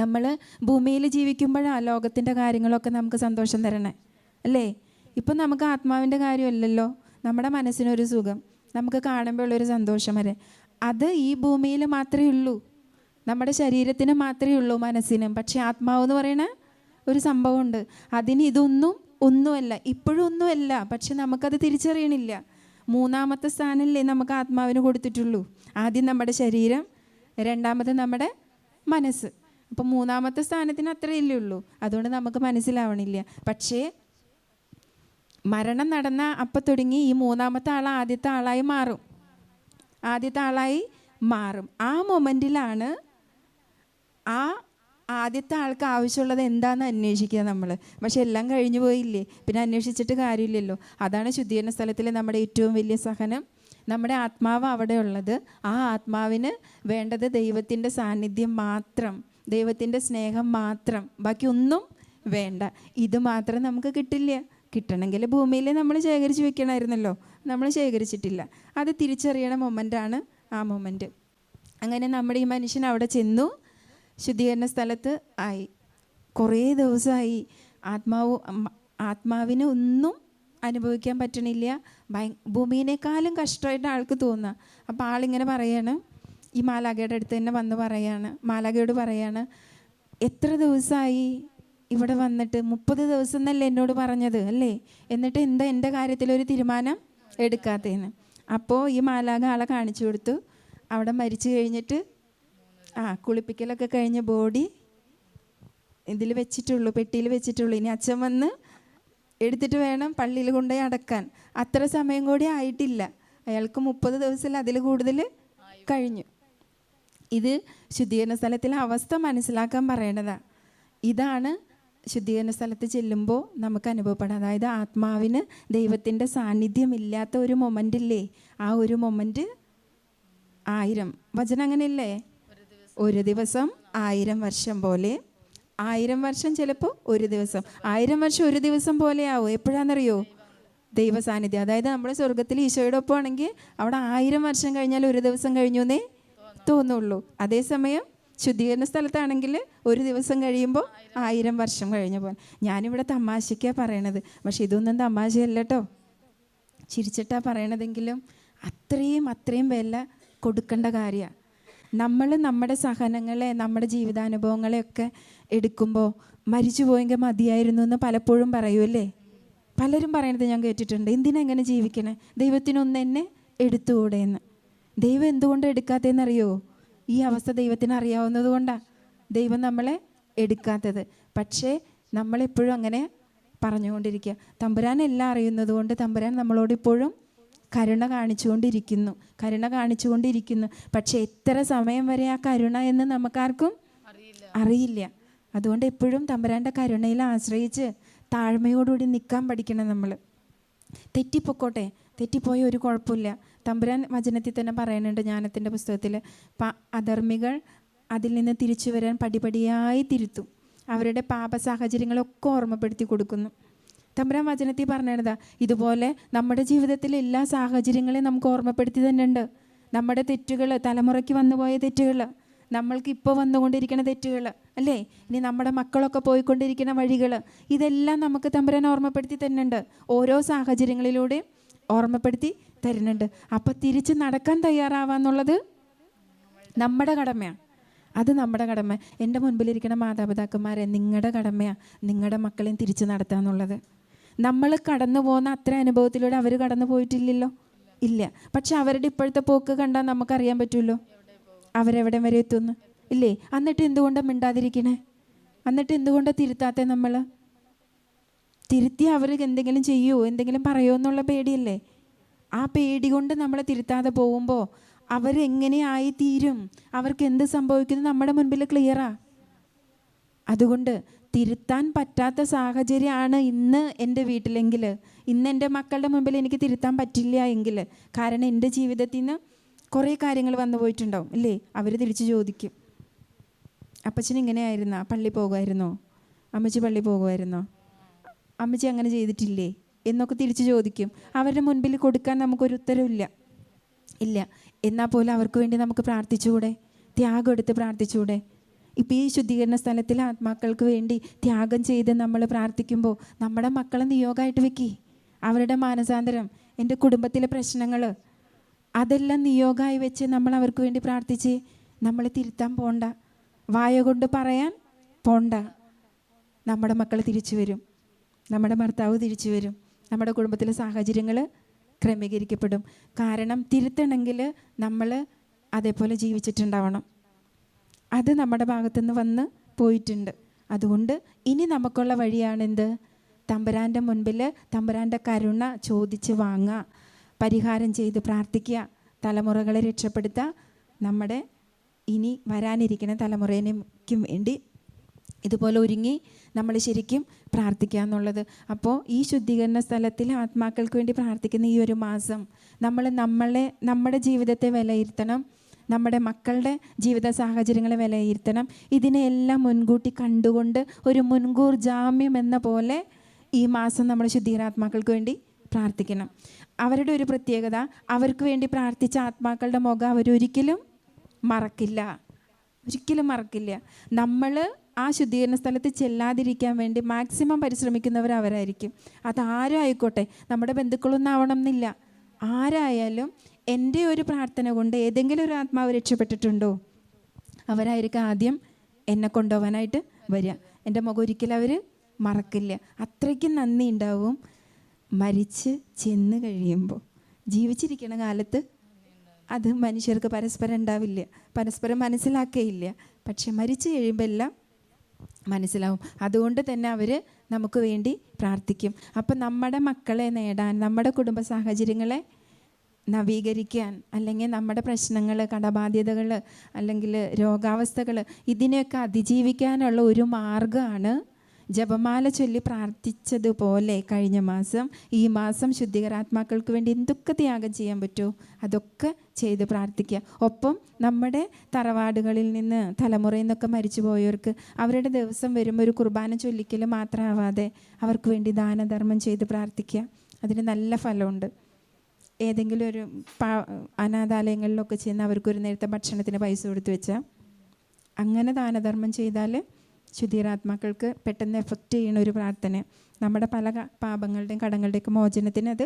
നമ്മൾ ഭൂമിയിൽ ജീവിക്കുമ്പോഴാണ് ലോകത്തിൻ്റെ കാര്യങ്ങളൊക്കെ നമുക്ക് സന്തോഷം തരണേ, അല്ലേ? ഇപ്പം നമുക്ക് ആത്മാവിൻ്റെ കാര്യമല്ലല്ലോ, നമ്മുടെ മനസ്സിനൊരു സുഖം, നമുക്ക് കാണുമ്പോൾ ഉള്ളൊരു സന്തോഷം വരെ, അത് ഈ ഭൂമിയിൽ മാത്രമേ ഉള്ളൂ. നമ്മുടെ ശരീരത്തിന് മാത്രമേ ഉള്ളൂ, മനസ്സിനും. പക്ഷേ ആത്മാവ് എന്ന് പറയുന്ന ഒരു സംഭവമുണ്ട്. അതിന് ഒന്നുമല്ല, ഇപ്പോഴും ഒന്നുമല്ല. പക്ഷെ നമുക്കത് തിരിച്ചറിയണില്ല. 3ാമത്തെ സ്ഥാനമല്ലേ നമുക്ക് ആത്മാവിന് കൊടുത്തിട്ടുള്ളൂ. ആദ്യം നമ്മുടെ ശരീരം, 2ാമത് നമ്മുടെ മനസ്സ്. അപ്പം 3ാമത്തെ സ്ഥാനത്തിന് അത്രയല്ലേ ഉള്ളൂ. അതുകൊണ്ട് നമുക്ക് മനസ്സിലാവണില്ല. പക്ഷേ മരണം നടന്ന അപ്പം തുടങ്ങി ഈ 3ാമത്തെ ആൾ ആദ്യത്തെ ആളായി മാറും. ആ മൊമെൻറ്റിലാണ് ആ ആദ്യത്തെ ആൾക്ക് ആവശ്യമുള്ളത് എന്താണെന്ന് അന്വേഷിക്കുക നമ്മൾ. പക്ഷെ എല്ലാം കഴിഞ്ഞു പോയില്ലേ, പിന്നെ അന്വേഷിച്ചിട്ട് കാര്യമില്ലല്ലോ. അതാണ് ശുദ്ധീകരണ സ്ഥലത്തിലെ നമ്മുടെ ഏറ്റവും വലിയ സഹനം. നമ്മുടെ ആത്മാവ് അവിടെ ഉള്ളത്, ആ ആത്മാവിന് വേണ്ടത് ദൈവത്തിൻ്റെ സാന്നിധ്യം മാത്രം, ദൈവത്തിൻ്റെ സ്നേഹം മാത്രം, ബാക്കി ഒന്നും വേണ്ട. ഇത് മാത്രം നമുക്ക് കിട്ടില്ല. കിട്ടണമെങ്കിൽ ഭൂമിയിൽ നമ്മൾ ശേഖരിച്ച് വെക്കണമായിരുന്നല്ലോ, നമ്മൾ ശേഖരിച്ചിട്ടില്ല. അത് തിരിച്ചറിയണ മൊമെൻ്റാണ് ആ മൊമെൻറ്റ്. അങ്ങനെ നമ്മുടെ ഈ മനുഷ്യൻ അവിടെ ചെന്നു, ശുദ്ധീകരണ സ്ഥലത്ത് ആയി. കുറേ ദിവസമായി ആത്മാവിന് ഒന്നും അനുഭവിക്കാൻ പറ്റണില്ല. ഭൂമിയിനേക്കാളും കഷ്ടമായിട്ട് ആൾക്ക് തോന്നുക. അപ്പോൾ ആളിങ്ങനെ പറയാണ്, ഈ മാലാഖയുടെ അടുത്ത് തന്നെ വന്ന് പറയാണ്, മാലാഖയോട് പറയാണ്, എത്ര ദിവസമായി ഇവിടെ വന്നിട്ട്? 30 ദിവസം എന്നല്ലേ എന്നോട് പറഞ്ഞത്, അല്ലേ? എന്നിട്ട് എന്താ എൻ്റെ കാര്യത്തിലൊരു തീരുമാനം എടുക്കാത്തതെന്ന്. അപ്പോൾ ഈ മാലാഖ ആളെ കാണിച്ചു കൊടുത്തു. അവിടെ മരിച്ചു കഴിഞ്ഞിട്ട് കുളിപ്പിക്കലൊക്കെ കഴിഞ്ഞ് ബോഡി ഇതിൽ വെച്ചിട്ടുള്ളൂ, പെട്ടിയിൽ വെച്ചിട്ടുള്ളൂ. ഇനി അച്ഛൻ വന്ന് എടുത്തിട്ട് വേണം പള്ളിയിൽ കൊണ്ടുപോയി അടക്കാൻ. അത്ര സമയം കൂടി ആയിട്ടില്ല. അയാൾക്ക് 30 ദിവസത്തിൽ അതിൽ കൂടുതൽ കഴിഞ്ഞു. ഇത് ശുദ്ധീകരണ സ്ഥലത്തിലെ അവസ്ഥ മനസ്സിലാക്കാൻ പറയണതാണ്. ഇതാണ് ശുദ്ധീകരണ സ്ഥലത്ത് ചെല്ലുമ്പോൾ നമുക്ക് അനുഭവപ്പെടുക. അതായത് ആത്മാവിന് ദൈവത്തിൻ്റെ സാന്നിധ്യമില്ലാത്ത ഒരു മൊമെൻ്റില്ലേ, ആ ഒരു മൊമെൻ്റ് 1000 വചനം അങ്ങനെയല്ലേ, ഒരു ദിവസം 1000 വർഷം പോലെ. 1000 വർഷം ചിലപ്പോൾ ഒരു ദിവസം, 1000 വർഷം ഒരു ദിവസം പോലെ ആവും. എപ്പോഴാണെന്നറിയോ? ദൈവ സാന്നിധ്യം. അതായത് നമ്മുടെ സ്വർഗത്തിൽ ഈശോയുടെ ഒപ്പം ആണെങ്കിൽ അവിടെ 1000 വർഷം കഴിഞ്ഞാൽ ഒരു ദിവസം കഴിഞ്ഞു എന്നേ തോന്നുള്ളൂ. അതേസമയം ശുദ്ധീകരണ സ്ഥലത്താണെങ്കിൽ ഒരു ദിവസം കഴിയുമ്പോൾ 1000 വർഷം കഴിഞ്ഞ പോലെ. ഞാനിവിടെ തമാശയ്ക്കാണ് പറയണത്, പക്ഷെ ഇതൊന്നും തമാശയല്ല കേട്ടോ, ചിരിച്ചിട്ടാണ് പറയണതെങ്കിലും അത്രയും വില കൊടുക്കേണ്ട കാര്യമാണ്. നമ്മൾ നമ്മുടെ സഹനങ്ങളെ, നമ്മുടെ ജീവിതാനുഭവങ്ങളെയൊക്കെ എടുക്കുമ്പോൾ മരിച്ചു പോയെങ്കിൽ മതിയായിരുന്നു എന്ന് പലപ്പോഴും പറയുമല്ലേ. പലരും പറയണത് ഞാൻ കേട്ടിട്ടുണ്ട്, എന്തിനാ എങ്ങനെ ജീവിക്കണേ, ദൈവത്തിനൊന്ന് എന്നെ എടുത്തുകൂടെ എന്ന്. ദൈവം എന്തുകൊണ്ട് എടുക്കാത്തതെന്നറിയോ? ഈ അവസ്ഥ ദൈവത്തിന് അറിയാവുന്നത് കൊണ്ടാണ് ദൈവം നമ്മളെ എടുക്കാത്തത്. പക്ഷേ നമ്മളെപ്പോഴും അങ്ങനെ പറഞ്ഞുകൊണ്ടിരിക്കുക. തമ്പുരാൻ എല്ലാം അറിയുന്നത് കൊണ്ട് തമ്പുരാൻ നമ്മളോട് ഇപ്പോഴും കരുണ കാണിച്ചുകൊണ്ടിരിക്കുന്നു. പക്ഷേ എത്ര സമയം വരെ ആ കരുണ എന്ന് നമുക്കാർക്കും അറിയില്ല. അതുകൊണ്ട് എപ്പോഴും തമ്പുരാൻ്റെ കരുണയിൽ ആശ്രയിച്ച് താഴ്മയോടുകൂടി നിൽക്കാൻ പഠിക്കണം നമ്മൾ. തെറ്റിപ്പോട്ടെ, തെറ്റിപ്പോയ ഒരു കുഴപ്പമില്ല. തമ്പുരാൻ വചനത്തിൽ തന്നെ പറയുന്നുണ്ട്, ജ്ഞാനത്തിൻ്റെ പുസ്തകത്തിൽ, അധർമ്മികൾ അതിൽ നിന്ന് തിരിച്ചു വരാൻ പടിപടിയായി തിരുത്തും, അവരുടെ പാപ സാഹചര്യങ്ങളൊക്കെ ഓർമ്മപ്പെടുത്തി കൊടുക്കുന്നു. തമ്പുരാൻ വചനത്തിൽ പറഞ്ഞതാ. ഇതുപോലെ നമ്മുടെ ജീവിതത്തിലെ എല്ലാ സാഹചര്യങ്ങളെയും നമുക്ക് ഓർമ്മപ്പെടുത്തി തന്നെ ഉണ്ട്. നമ്മുടെ തെറ്റുകൾ, തലമുറയ്ക്ക് വന്നുപോയ തെറ്റുകൾ, നമ്മൾക്ക് ഇപ്പോൾ വന്നുകൊണ്ടിരിക്കുന്ന തെറ്റുകൾ അല്ലേ, ഇനി നമ്മുടെ മക്കളൊക്കെ പോയിക്കൊണ്ടിരിക്കുന്ന വഴികൾ, ഇതെല്ലാം നമുക്ക് തമ്പുരാൻ ഓർമ്മപ്പെടുത്തി തരുന്നുണ്ട്. ഓരോ സാഹചര്യങ്ങളിലൂടെ ഓർമ്മപ്പെടുത്തി തരുന്നുണ്ട്. അപ്പം തിരിച്ച് നടക്കാൻ തയ്യാറാവാന്നുള്ളത് നമ്മുടെ കടമയാണ്. അത് നമ്മുടെ കടമ. എൻ്റെ മുൻപിലിരിക്കുന്ന മാതാപിതാക്കന്മാരെ, നിങ്ങളുടെ കടമയാണ് നിങ്ങളുടെ മക്കളെയും തിരിച്ച് നടത്തുക എന്നുള്ളത്. നമ്മൾ കടന്നു പോകുന്ന അത്ര അനുഭവത്തിലൂടെ അവർ കടന്നു പോയിട്ടില്ലല്ലോ, ഇല്ല. പക്ഷെ അവരുടെ ഇപ്പോഴത്തെ പോക്ക് കണ്ടാൽ നമുക്കറിയാൻ പറ്റുമല്ലോ അവരെവിടെ വരെ എത്തുന്നു ഇല്ലേ. എന്നിട്ട് എന്തുകൊണ്ടാണ് മിണ്ടാതിരിക്കണേ? എന്നിട്ട് എന്തുകൊണ്ടാണ് തിരുത്താത്തേ? നമ്മൾ തിരുത്തി അവർ എന്തെങ്കിലും ചെയ്യുമോ, എന്തെങ്കിലും പറയുമോ എന്നുള്ള പേടിയല്ലേ. ആ പേടി കൊണ്ട് നമ്മളെ തിരുത്താതെ പോകുമ്പോൾ അവരെങ്ങനെയായി തീരും, അവർക്ക് എന്ത് സംഭവിക്കുന്നു നമ്മുടെ മുൻപിൽ ക്ലിയറാ. അതുകൊണ്ട് തിരുത്താൻ പറ്റാത്ത സാഹചര്യമാണ് ഇന്ന് എൻ്റെ വീട്ടിലെങ്കിൽ, ഇന്ന് എൻ്റെ മക്കളുടെ മുൻപിൽ എനിക്ക് തിരുത്താൻ പറ്റില്ല എങ്കിൽ, കാരണം എൻ്റെ ജീവിതത്തിൽ നിന്ന് കുറേ കാര്യങ്ങൾ വന്നു പോയിട്ടുണ്ടാവും അല്ലേ. അവർ തിരിച്ച് ചോദിക്കും, അപ്പച്ചൻ ഇങ്ങനെയായിരുന്നോ, പള്ളി പോകുമായിരുന്നോ, അമ്മച്ചി പള്ളി പോകുമായിരുന്നോ, അമ്മച്ചി അങ്ങനെ ചെയ്തിട്ടില്ലേ എന്നൊക്കെ തിരിച്ച് ചോദിക്കും. അവരുടെ മുൻപിൽ കൊടുക്കാൻ നമുക്കൊരു ഉത്തരവില്ല ഇല്ല. എന്നാൽ പോലും അവർക്ക് വേണ്ടി നമുക്ക് പ്രാർത്ഥിച്ചുകൂടെ, ത്യാഗം എടുത്ത് പ്രാർത്ഥിച്ചുകൂടെ? ഇപ്പം ഈ ശുദ്ധീകരണ സ്ഥലത്തിൽ ആത്മാക്കൾക്ക് വേണ്ടി ത്യാഗം ചെയ്ത് നമ്മൾ പ്രാർത്ഥിക്കുമ്പോൾ നമ്മുടെ മക്കളെ നിയോഗമായിട്ട് വെക്കി. അവരുടെ മാനസാന്തരം, എൻ്റെ കുടുംബത്തിലെ പ്രശ്നങ്ങൾ, അതെല്ലാം നിയോഗമായി വെച്ച് നമ്മൾ അവർക്ക് വേണ്ടി പ്രാർത്ഥിച്ച് നമ്മൾ തിരുത്താൻ പോണ്ട, വായ കൊണ്ട് പറയാൻ പോണ്ട. നമ്മുടെ മക്കൾ തിരിച്ചു വരും, നമ്മുടെ ഭർത്താവ് തിരിച്ചു വരും, നമ്മുടെ കുടുംബത്തിലെ സാഹചര്യങ്ങൾ ക്രമീകരിക്കപ്പെടും. കാരണം തിരുത്തണമെങ്കിൽ നമ്മൾ അതേപോലെ ജീവിച്ചിട്ടുണ്ടാവണം. അത് നമ്മുടെ ഭാഗത്തുനിന്ന് വന്ന് പോയിട്ടുണ്ട്. അതുകൊണ്ട് ഇനി നമുക്കുള്ള വഴിയാണെന്ത്? തമ്പുരാൻ്റെ മുൻപിൽ തമ്പുരാൻ്റെ കരുണ ചോദിച്ച് വാങ്ങുക, പരിഹാരം ചെയ്ത് പ്രാർത്ഥിക്കുക, തലമുറകളെ രക്ഷപ്പെടുത്തുക, നമ്മുടെ ഇനി വരാനിരിക്കുന്ന തലമുറയ്ക്കും വേണ്ടി ഇതുപോലെ ഒരുങ്ങി നമ്മൾ ശരിക്കും പ്രാർത്ഥിക്കുക എന്നുള്ളത്. അപ്പോൾ ഈ ശുദ്ധീകരണ സ്ഥലത്തിൽ ആത്മാക്കൾക്ക് വേണ്ടി പ്രാർത്ഥിക്കുന്ന ഈ ഒരു മാസം നമ്മുടെ ജീവിതത്തെ വിലയിരുത്തണം, നമ്മുടെ മക്കളുടെ ജീവിത സാഹചര്യങ്ങളെ വിലയിരുത്തണം. ഇതിനെല്ലാം മുൻകൂട്ടി കണ്ടുകൊണ്ട് ഒരു മുൻകൂർ ജാമ്യം എന്ന പോലെ ഈ മാസം നമ്മൾ ശുദ്ധീകരണാത്മാക്കൾക്ക് വേണ്ടി പ്രാർത്ഥിക്കണം. അവരുടെ ഒരു പ്രത്യേകത, അവർക്ക് വേണ്ടി പ്രാർത്ഥിച്ച ആത്മാക്കളുടെ മുഖം അവരൊരിക്കലും മറക്കില്ല, ഒരിക്കലും മറക്കില്ല. നമ്മൾ ആ ശുദ്ധീകരണ സ്ഥലത്ത് ചെല്ലാതിരിക്കാൻ വേണ്ടി മാക്സിമം പരിശ്രമിക്കുന്നവർ അവരായിരിക്കും. അതാരും ആയിക്കോട്ടെ, നമ്മുടെ ബന്ധുക്കളൊന്നും ആവണം എന്നില്ല. ആരായാലും എൻ്റെ ഒരു പ്രാർത്ഥന കൊണ്ട് ഏതെങ്കിലും ഒരു ആത്മാവ് രക്ഷപ്പെട്ടിട്ടുണ്ടോ, അവരായിരിക്കും ആദ്യം എന്നെ കൊണ്ടുപോകാനായിട്ട് വരിക. എൻ്റെ മുഖം ഒരിക്കലും അവർ മറക്കില്ല. അത്രയ്ക്കും നന്ദി ഉണ്ടാവും. മരിച്ച് ചെന്ന് കഴിയുമ്പോൾ, ജീവിച്ചിരിക്കുന്ന കാലത്ത് അത് മനുഷ്യർക്ക് പരസ്പരം ഉണ്ടാവില്ല, പരസ്പരം മനസ്സിലാക്കുകയില്ല. പക്ഷെ മരിച്ചു കഴിയുമ്പോൾ എല്ലാം മനസ്സിലാവും. അതുകൊണ്ട് തന്നെ അവർ നമുക്ക് വേണ്ടി പ്രാർത്ഥിക്കും. അപ്പം നമ്മുടെ മക്കളെ നേടാൻ, നമ്മുടെ കുടുംബ സാഹചര്യങ്ങളെ നവീകരിക്കാൻ, അല്ലെങ്കിൽ നമ്മുടെ പ്രശ്നങ്ങൾ, കടബാധ്യതകൾ, അല്ലെങ്കിൽ രോഗാവസ്ഥകൾ, ഇതിനെയൊക്കെ അതിജീവിക്കാനുള്ള ഒരു മാർഗ്ഗമാണ് ജപമാല ചൊല്ലി പ്രാർത്ഥിച്ചതുപോലെ കഴിഞ്ഞ മാസം, ഈ മാസം ശുദ്ധികരാത്മാക്കൾക്ക് വേണ്ടി എന്തൊക്കെ ത്യാഗം ചെയ്യാൻ പറ്റുമോ അതൊക്കെ ചെയ്ത് പ്രാർത്ഥിക്കുക. ഒപ്പം നമ്മുടെ തറവാടുകളിൽ നിന്ന്, തലമുറയിൽ നിന്നൊക്കെ മരിച്ചു പോയവർക്ക് അവരുടെ ദിവസം വരുമ്പോൾ ഒരു കുർബാന ചൊല്ലിക്കൽ മാത്രമാവാതെ അവർക്ക് വേണ്ടി ദാനധർമ്മം ചെയ്ത് പ്രാർത്ഥിക്കുക. അതിന് നല്ല ഫലമുണ്ട്. ഏതെങ്കിലും ഒരു അനാഥാലയങ്ങളിലൊക്കെ ചെന്ന് അവർക്കൊരു നേരത്തെ ഭക്ഷണത്തിന് പൈസ കൊടുത്തു വെച്ചാൽ, അങ്ങനെ ദാനധർമ്മം ചെയ്താൽ ശുദ്ധീകരാത്മാക്കൾക്ക് പെട്ടെന്ന് എഫക്റ്റ് ചെയ്യുന്ന ഒരു പ്രാർത്ഥന. നമ്മുടെ പല പാപങ്ങളുടെയും കടങ്ങളുടെയൊക്കെ മോചനത്തിന് അത്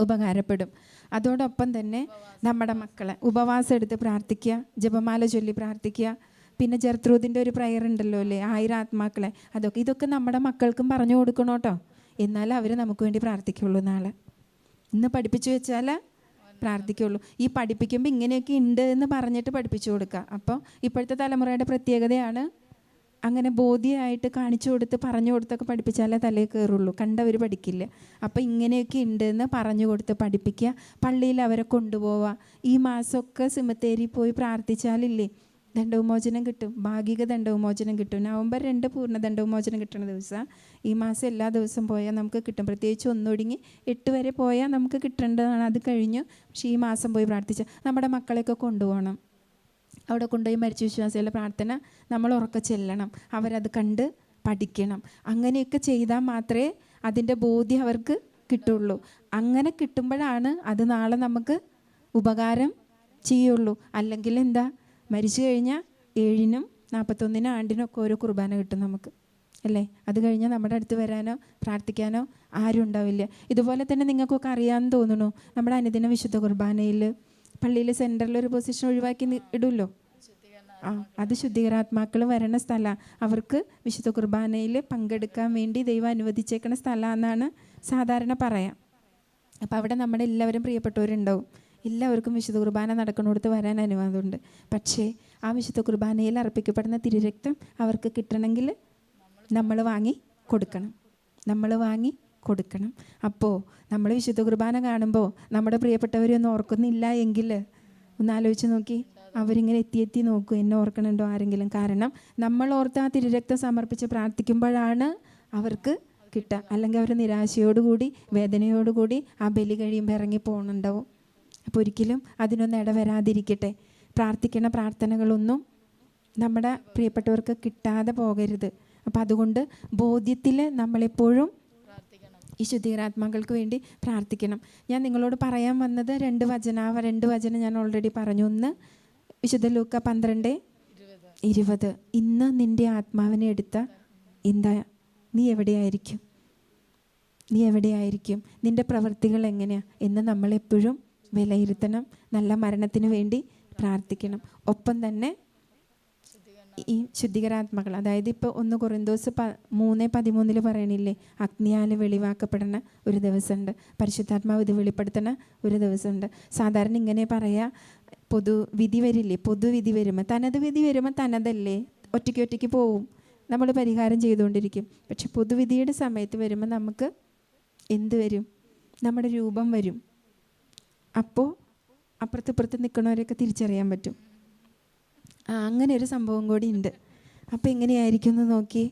ഉപകാരപ്പെടും. അതോടൊപ്പം തന്നെ നമ്മുടെ മക്കളെ ഉപവാസം എടുത്ത് പ്രാർത്ഥിക്കുക, ജപമാല ചൊല്ലി പ്രാർത്ഥിക്കുക. പിന്നെ ജർത്രൂദിൻ്റെ ഒരു പ്രയർ ഉണ്ടല്ലോ അല്ലേ, 1000 ആത്മാക്കളെ, ഇതൊക്കെ നമ്മുടെ മക്കൾക്കും പറഞ്ഞു കൊടുക്കണം കേട്ടോ. എന്നാലും അവർ നമുക്ക് വേണ്ടി പ്രാർത്ഥിക്കുള്ളൂ. നാളെ ഇന്ന് പഠിപ്പിച്ചു വെച്ചാൽ പ്രാർത്ഥിക്കുള്ളൂ. ഈ പഠിപ്പിക്കുമ്പോൾ ഇങ്ങനെയൊക്കെ ഉണ്ട് എന്ന് പറഞ്ഞിട്ട് പഠിപ്പിച്ചു കൊടുക്കുക. അപ്പോൾ ഇപ്പോഴത്തെ തലമുറയുടെ പ്രത്യേകതയാണ്, അങ്ങനെ ബോധ്യമായിട്ട് കാണിച്ചു കൊടുത്ത് പറഞ്ഞു കൊടുത്തൊക്കെ പഠിപ്പിച്ചാലേ തലയിൽ കയറുള്ളൂ, കണ്ടവർ പഠിക്കില്ല. അപ്പോൾ ഇങ്ങനെയൊക്കെ ഉണ്ടെന്ന് പറഞ്ഞു കൊടുത്ത് പഠിപ്പിക്കുക, പള്ളിയിൽ അവരെ കൊണ്ടുപോവുക. ഈ മാസമൊക്കെ സിമത്തേരി പോയി പ്രാർത്ഥിച്ചാലില്ലേ ദണ്ഡവിമോചനം കിട്ടും, ഭാഗിക ദണ്ഡവിമോചനം കിട്ടും. നവംബർ 2 പൂർണ്ണ ദണ്ഡവിമോചനം കിട്ടുന്ന ദിവസം. ഈ മാസം എല്ലാ ദിവസവും പോയാൽ നമുക്ക് കിട്ടും. പ്രത്യേകിച്ച് 1 ഒടുങ്ങി 8 വരെ പോയാൽ നമുക്ക് കിട്ടേണ്ടതാണ്. അത് കഴിഞ്ഞു. പക്ഷേ ഈ മാസം പോയി പ്രാർത്ഥിച്ചാൽ നമ്മുടെ മക്കളെയൊക്കെ കൊണ്ടുപോകണം. അവിടെ കൊണ്ടുപോയി മരിച്ച വിശ്വാസികളുടെ പ്രാർത്ഥന നമ്മൾ ഉറക്കെ ചെല്ലണം, അവരത് കണ്ട് പഠിക്കണം. അങ്ങനെയൊക്കെ ചെയ്താൽ മാത്രമേ അതിൻ്റെ ബോധ്യം അവർക്ക് കിട്ടുള്ളൂ. അങ്ങനെ കിട്ടുമ്പോഴാണ് അത് നാളെ നമുക്ക് ഉപകാരം ചെയ്യുള്ളൂ. അല്ലെങ്കിൽ എന്താ, മരിച്ചു കഴിഞ്ഞാൽ 7-നും 41-നും ആണ്ടിനൊക്കെ ഓരോ കുർബാന കിട്ടും നമുക്ക്, അല്ലേ? അത് കഴിഞ്ഞാൽ നമ്മുടെ അടുത്ത് വരാനോ പ്രാർത്ഥിക്കാനോ ആരും ഉണ്ടാവില്ല. ഇതുപോലെ തന്നെ നിങ്ങൾക്കൊക്കെ അറിയാമെന്ന് തോന്നുന്നു, നമ്മുടെ അനുദിന വിശുദ്ധ കുർബാനയിൽ പള്ളിയിൽ സെൻറ്ററിൽ ഒരു പൊസിഷൻ ഒഴിവാക്കി ഇടുമല്ലോ. അത് ശുദ്ധീകരാത്മാക്കൾ വരണ സ്ഥലമാണ്. അവർക്ക് വിശുദ്ധ കുർബാനയിൽ പങ്കെടുക്കാൻ വേണ്ടി ദൈവം അനുവദിച്ചേക്കുന്ന സ്ഥലമാണെന്നാണ് സാധാരണ പറയാം. അപ്പോൾ അവിടെ നമ്മുടെ എല്ലാവരും പ്രിയപ്പെട്ടവരുണ്ടാവും. എല്ലാവർക്കും വിശുദ്ധ കുർബാന നടക്കുന്നിടത്ത് വരാൻ അനുവാദമുണ്ട്. പക്ഷേ ആ വിശുദ്ധ കുർബാനയിൽ അർപ്പിക്കപ്പെടുന്ന തിരുരക്തം അവർക്ക് കിട്ടണമെങ്കിൽ നമ്മൾ വാങ്ങി കൊടുക്കണം. അപ്പോൾ നമ്മൾ വിശുദ്ധ കുർബാന കാണുമ്പോൾ നമ്മുടെ പ്രിയപ്പെട്ടവരെയൊന്നും ഓർക്കുന്നില്ല എങ്കിൽ ഒന്നാലോചിച്ച് നോക്കി, അവരിങ്ങനെ എത്തി നോക്കും, എന്നെ ഓർക്കണുണ്ടോ ആരെങ്കിലും. കാരണം നമ്മൾ ഓർത്ത് ആ തിരുരക്തം സമർപ്പിച്ച് പ്രാർത്ഥിക്കുമ്പോഴാണ് അവർക്ക് കിട്ടുക. അല്ലെങ്കിൽ അവർ നിരാശയോടുകൂടി വേദനയോടുകൂടി ആ ബലി കഴിയുമ്പോൾ ഇറങ്ങി പോകുന്നുണ്ടാവും. അപ്പോൾ ഒരിക്കലും അതിനൊന്നും ഇടവരാതിരിക്കട്ടെ. പ്രാർത്ഥിക്കുന്ന പ്രാർത്ഥനകളൊന്നും നമ്മുടെ പ്രിയപ്പെട്ടവർക്ക് കിട്ടാതെ പോകരുത്. അപ്പോൾ അതുകൊണ്ട് ബോധ്യത്തിൽ നമ്മളെപ്പോഴും ഈ ശുദ്ധീകരാത്മാക്കൾക്ക് വേണ്ടി പ്രാർത്ഥിക്കണം. ഞാൻ നിങ്ങളോട് പറയാൻ വന്നത് 2 വചനം ഞാൻ ഓൾറെഡി പറഞ്ഞു. ഒന്ന് വിശുദ്ധ ലൂക്ക 12:20. ഇന്ന് നിൻ്റെ ആത്മാവിനെ എടുത്ത എന്താ, നീ എവിടെയായിരിക്കും, നിൻ്റെ പ്രവൃത്തികൾ എങ്ങനെയാണ് എന്ന് നമ്മളെപ്പോഴും വിലയിരുത്തണം. നല്ല മരണത്തിന് വേണ്ടി പ്രാർത്ഥിക്കണം. ഒപ്പം തന്നെ ഈ ശുദ്ധീകരാത്മാക്കൾ, അതായത് ഇപ്പോൾ 1 കൊറിന്തോസ് 3:13 പറയണില്ലേ, അഗ്നിയാൽ വെളിവാക്കപ്പെടുന്ന ഒരു ദിവസമുണ്ട്, പരിശുദ്ധാത്മാവ് ഇത് വെളിപ്പെടുത്തുന്ന ഒരു ദിവസമുണ്ട്. സാധാരണ ഇങ്ങനെ പറയാ, പൊതുവിധി വരുമ്പോൾ തനത് വിധി വരുമ്പോൾ തനതല്ലേ, ഒറ്റയ്ക്ക് പോവും, നമ്മൾ പരിഹാരം ചെയ്തുകൊണ്ടിരിക്കും. പക്ഷെ പൊതുവിധിയുടെ സമയത്ത് വരുമ്പോൾ നമുക്ക് എന്ത് വരും, നമ്മുടെ രൂപം വരും. അപ്പോൾ അപ്പുറത്ത് നിൽക്കണവരെയൊക്കെ തിരിച്ചറിയാൻ പറ്റും. അങ്ങനെ ഒരു സംഭവം കൂടി ഉണ്ട്. അപ്പോൾ എങ്ങനെയായിരിക്കും എന്ന് നോക്കി,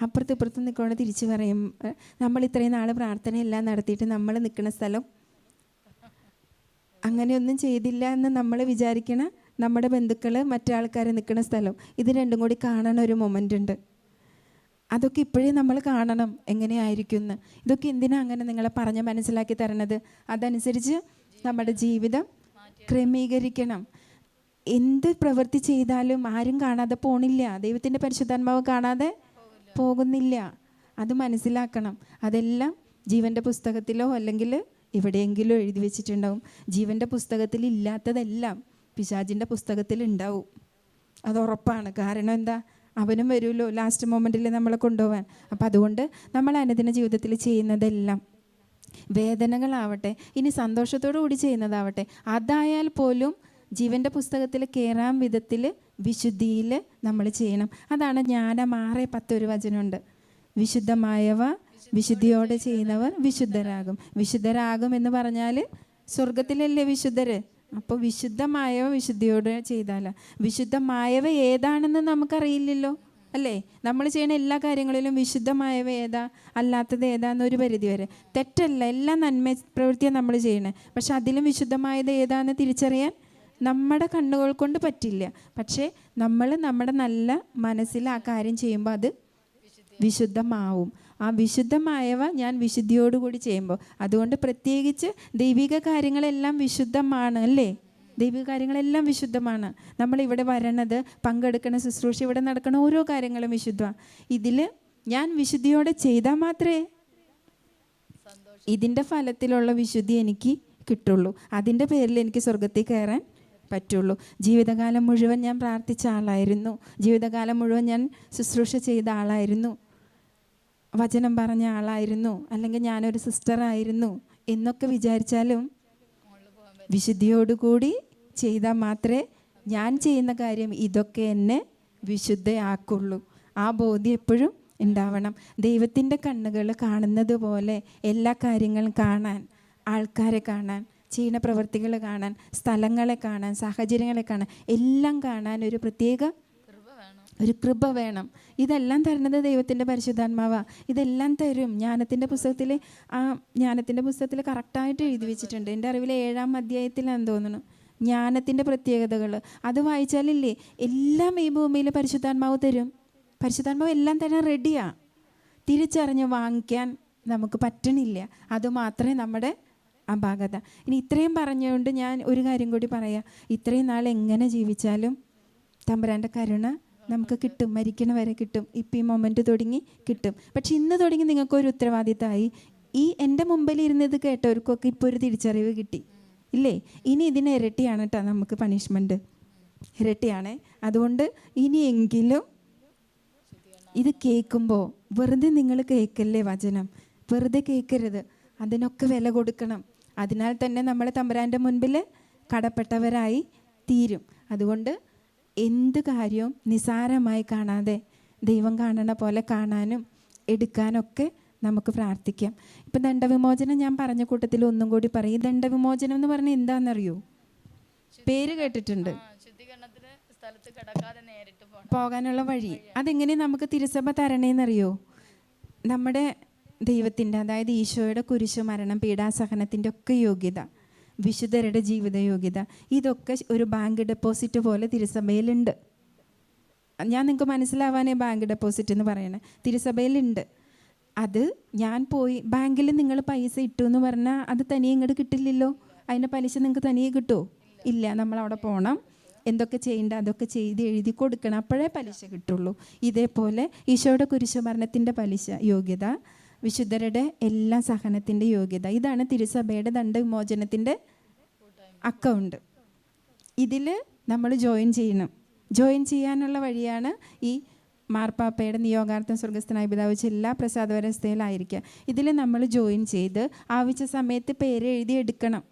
അപ്പുറത്ത് നിൽക്കണ തിരിച്ച് പറയും, നമ്മൾ ഇത്രയും നാൾ പ്രാർത്ഥനയെല്ലാം നടത്തിയിട്ട് നമ്മൾ നിൽക്കുന്ന സ്ഥലം അങ്ങനെയൊന്നും ചെയ്തില്ല എന്ന് നമ്മൾ വിചാരിക്കണ നമ്മുടെ ബന്ധുക്കൾ മറ്റാൾക്കാർ നിൽക്കുന്ന സ്ഥലം, ഇത് രണ്ടും കൂടി കാണണ ഒരു മൊമെൻ്റ് ഉണ്ട്. അതൊക്കെ ഇപ്പോഴേ നമ്മൾ കാണണം എങ്ങനെയായിരിക്കും എന്ന്. ഇതൊക്കെ എന്തിനാണ് അങ്ങനെ നിങ്ങളെ പറഞ്ഞ് മനസ്സിലാക്കി തരണത്? അതനുസരിച്ച് നമ്മുടെ ജീവിതം ക്രമീകരിക്കണം. എന്ത് പ്രവൃത്തി ചെയ്താലും ആരും കാണാതെ പോണില്ല, ദൈവത്തിൻ്റെ പരിശുദ്ധാത്മാവ് കാണാതെ പോകുന്നില്ല. അത് മനസ്സിലാക്കണം. അതെല്ലാം ജീവൻ്റെ പുസ്തകത്തിലോ അല്ലെങ്കിൽ എവിടെയെങ്കിലും എഴുതി വെച്ചിട്ടുണ്ടാവും. ജീവൻ്റെ പുസ്തകത്തിൽ ഇല്ലാത്തതെല്ലാം പിശാചിൻ്റെ പുസ്തകത്തിൽ ഉണ്ടാവും, അത് ഉറപ്പാണ്. കാരണം എന്താ, അവനും വരുമല്ലോ ലാസ്റ്റ് മൊമെൻറ്റിൽ നമ്മളെ കൊണ്ടുപോകാൻ. അപ്പം അതുകൊണ്ട് നമ്മൾ അനുദിന ജീവിതത്തിൽ ചെയ്യുന്നതെല്ലാം വേദനകളാവട്ടെ, ഇനി സന്തോഷത്തോടു കൂടി ചെയ്യുന്നതാവട്ടെ, അതായാൽ പോലും ജീവൻ്റെ പുസ്തകത്തിൽ കയറാൻ വിധത്തിൽ വിശുദ്ധിയിൽ നമ്മൾ ചെയ്യണം. അതാണ് ജ്ഞാനം 6:10 ഒരു വചനമുണ്ട്. വിശുദ്ധമായവ വിശുദ്ധിയോടെ ചെയ്യുന്നവർ വിശുദ്ധരാകും. വിശുദ്ധരാകും എന്ന് പറഞ്ഞാൽ സ്വർഗത്തിലല്ലേ വിശുദ്ധർ. അപ്പോൾ വിശുദ്ധമായവ വിശുദ്ധിയോടെ ചെയ്താല. വിശുദ്ധമായവ ഏതാണെന്ന് നമുക്കറിയില്ലല്ലോ, അല്ലേ? നമ്മൾ ചെയ്യുന്ന എല്ലാ കാര്യങ്ങളിലും വിശുദ്ധമായവ ഏതാ അല്ലാത്തത് ഏതാന്നൊരു പരിധി വരെ. തെറ്റല്ല, എല്ലാം നന്മ പ്രവൃത്തിയാണ് നമ്മൾ ചെയ്യണേ. പക്ഷെ അതിലും വിശുദ്ധമായത് ഏതാണെന്ന് തിരിച്ചറിയാൻ നമ്മുടെ കണ്ണുകൾ കൊണ്ട് പറ്റില്ല. പക്ഷേ നമ്മൾ നമ്മുടെ നല്ല മനസ്സിൽ ആ കാര്യം ചെയ്യുമ്പോൾ അത് വിശുദ്ധമാവും. ആ വിശുദ്ധമായവ ഞാൻ വിശുദ്ധിയോടുകൂടി ചെയ്യുമ്പോൾ, അതുകൊണ്ട് പ്രത്യേകിച്ച് ദൈവിക കാര്യങ്ങളെല്ലാം വിശുദ്ധമാണ്, അല്ലേ? ദൈവിക കാര്യങ്ങളെല്ലാം വിശുദ്ധമാണ്. നമ്മളിവിടെ വരണത്, പങ്കെടുക്കുന്ന ശുശ്രൂഷ, ഇവിടെ നടക്കുന്ന ഓരോ കാര്യങ്ങളും വിശുദ്ധമാണ്. ഇതിൽ ഞാൻ വിശുദ്ധിയോടെ ചെയ്താൽ മാത്രമേ ഇതിൻ്റെ ഫലത്തിലുള്ള വിശുദ്ധി എനിക്ക് കിട്ടുള്ളൂ. അതിൻ്റെ പേരിൽ എനിക്ക് സ്വർഗത്തിൽ കയറാൻ പറ്റുള്ളൂ. ജീവിതകാലം മുഴുവൻ ഞാൻ പ്രാർത്ഥിച്ച ആളായിരുന്നു, ജീവിതകാലം മുഴുവൻ ഞാൻ ശുശ്രൂഷ ചെയ്ത ആളായിരുന്നു, വചനം പറഞ്ഞ ആളായിരുന്നു, അല്ലെങ്കിൽ ഞാനൊരു സിസ്റ്ററായിരുന്നു എന്നൊക്കെ വിചാരിച്ചാലും വിശുദ്ധിയോടുകൂടി ചെയ്താൽ മാത്രമേ ഞാൻ ചെയ്യുന്ന കാര്യം ഇതൊക്കെ എന്നെ വിശുദ്ധയാക്കുള്ളൂ. ആ ബോധ്യം എപ്പോഴും ഉണ്ടാവണം. ദൈവത്തിൻ്റെ കണ്ണുകൾ കാണുന്നത് പോലെ എല്ലാ കാര്യങ്ങളും കാണാൻ, ആൾക്കാരെ കാണാൻ, ചെയ്യുന്ന പ്രവൃത്തികൾ കാണാൻ, സ്ഥലങ്ങളെ കാണാൻ, സാഹചര്യങ്ങളെ കാണാൻ, എല്ലാം കാണാൻ ഒരു പ്രത്യേക ഒരു കൃപ വേണം. ഇതെല്ലാം തരുന്നത് ദൈവത്തിൻ്റെ പരിശുദ്ധാത്മാവാ. ഇതെല്ലാം തരും. ജ്ഞാനത്തിൻ്റെ പുസ്തകത്തിൽ കറക്റ്റായിട്ട് എഴുതി വെച്ചിട്ടുണ്ട്. എൻ്റെ അറിവിൽ 7-ാം അധ്യായത്തിലാണെന്ന് തോന്നുന്നു ജ്ഞാനത്തിൻ്റെ പ്രത്യേകതകൾ. അത് വായിച്ചാലില്ലേ, എല്ലാം ഈ ഭൂമിയിൽ പരിശുദ്ധാത്മാവ് തരും. പരിശുദ്ധാത്മാവ് എല്ലാം തരാൻ റെഡിയാണ്. തിരിച്ചറിഞ്ഞ് വാങ്ങിക്കാൻ നമുക്ക് പറ്റണില്ല. അതുമാത്രമേ നമ്മുടെ അപാകത. ഇനി ഇത്രയും പറഞ്ഞുകൊണ്ട് ഞാൻ ഒരു കാര്യം കൂടി പറയാം. ഇത്രയും നാൾ എങ്ങനെ ജീവിച്ചാലും തമ്പുരാൻ്റെ കരുണ നമുക്ക് കിട്ടും, മരിക്കണ വരെ കിട്ടും. ഇപ്പം ഈ മൊമെൻറ്റ് തുടങ്ങി കിട്ടും. പക്ഷെ ഇന്ന് തുടങ്ങി നിങ്ങൾക്കൊരു ഉത്തരവാദിത്തമായി. ഈ എൻ്റെ മുമ്പിൽ ഇരുന്നത് കേട്ടവർക്കൊക്കെ ഇപ്പോൾ ഒരു തിരിച്ചറിവ് കിട്ടി, ഇല്ലേ? ഇനി ഇതിന് ഇരട്ടിയാണ് കേട്ടോ നമുക്ക് പണിഷ്മെൻറ്റ്, ഇരട്ടിയാണേ. അതുകൊണ്ട് ഇനിയെങ്കിലും ഇത് കേൾക്കുമ്പോൾ വെറുതെ നിങ്ങൾ കേൾക്കല്ലേ വചനം, വെറുതെ കേൾക്കരുത്. അതിനൊക്കെ വില കൊടുക്കണം. അതിനാൽ തന്നെ നമ്മൾ തമ്പുരാൻ്റെ മുൻപിൽ കടപ്പെട്ടവരായി തീരും. അതുകൊണ്ട് എന്ത് കാര്യവും നിസാരമായി കാണാതെ ദൈവം കാണണ പോലെ കാണാനും എടുക്കാനൊക്കെ നമുക്ക് പ്രാർത്ഥിക്കാം. ഇപ്പം ദണ്ഡവിമോചനം ഞാൻ പറഞ്ഞ കൂട്ടത്തിൽ ഒന്നും കൂടി പറയും. ദണ്ഡവിമോചനം എന്ന് പറഞ്ഞാൽ എന്താണെന്നറിയോ? പേര് കേട്ടിട്ടുണ്ട്, പോകാനുള്ള വഴി. അതെങ്ങനെ നമുക്ക് തിരുസഭ തരണേന്നറിയോ? നമ്മുടെ ദൈവത്തിൻ്റെ, അതായത് ഈശോയുടെ കുരിശു മരണം, പീഡാസഹനത്തിൻ്റെ ഒക്കെ യോഗ്യത, വിശുദ്ധരുടെ ജീവിത യോഗ്യത, ഇതൊക്കെ ഒരു ബാങ്ക് ഡെപ്പോസിറ്റ് പോലെ തിരുസഭയിലുണ്ട്. ഞാൻ നിങ്ങൾക്ക് മനസ്സിലാവാനേ ബാങ്ക് ഡെപ്പോസിറ്റ് എന്ന് പറയണേ. തിരുസഭയിലുണ്ട്. അത് ഞാൻ പോയി ബാങ്കിൽ നിങ്ങൾ പൈസ ഇട്ടു എന്ന് പറഞ്ഞാൽ അത് തനിയെ ഇങ്ങോട്ട് കിട്ടില്ലല്ലോ. അതിൻ്റെ പലിശ നിങ്ങൾക്ക് തനിയെ കിട്ടുമോ? ഇല്ല. നമ്മളവിടെ പോകണം, എന്തൊക്കെ ചെയ്യേണ്ട അതൊക്കെ ചെയ്ത് എഴുതി കൊടുക്കണം, അപ്പോഴേ പലിശ കിട്ടുള്ളൂ. ഇതേപോലെ ഈശോയുടെ കുരിശു മരണത്തിൻ്റെ പലിശ യോഗ്യത, വിശുദ്ധരുടെ എല്ലാ സഹനത്തിൻ്റെ യോഗ്യത, ഇതാണ് തിരുസഭയുടെ ദണ്ഡവിമോചനത്തിൻ്റെ അക്കൗണ്ട്. ഇതിൽ നമ്മൾ ജോയിൻ ചെയ്യണം. ജോയിൻ ചെയ്യാനുള്ള വഴിയാണ് ഈ മാർപ്പാപ്പയുടെ നിയോഗാർത്ഥം സ്വർഗസ്ഥനായ പിതാവ് എല്ലാ പ്രസാദവരസ്ഥയിലായിരിക്കുക. ഇതിൽ നമ്മൾ ജോയിൻ ചെയ്ത് ആവശ്യ സമയത്ത് പേര് എഴുതി എടുക്കണം.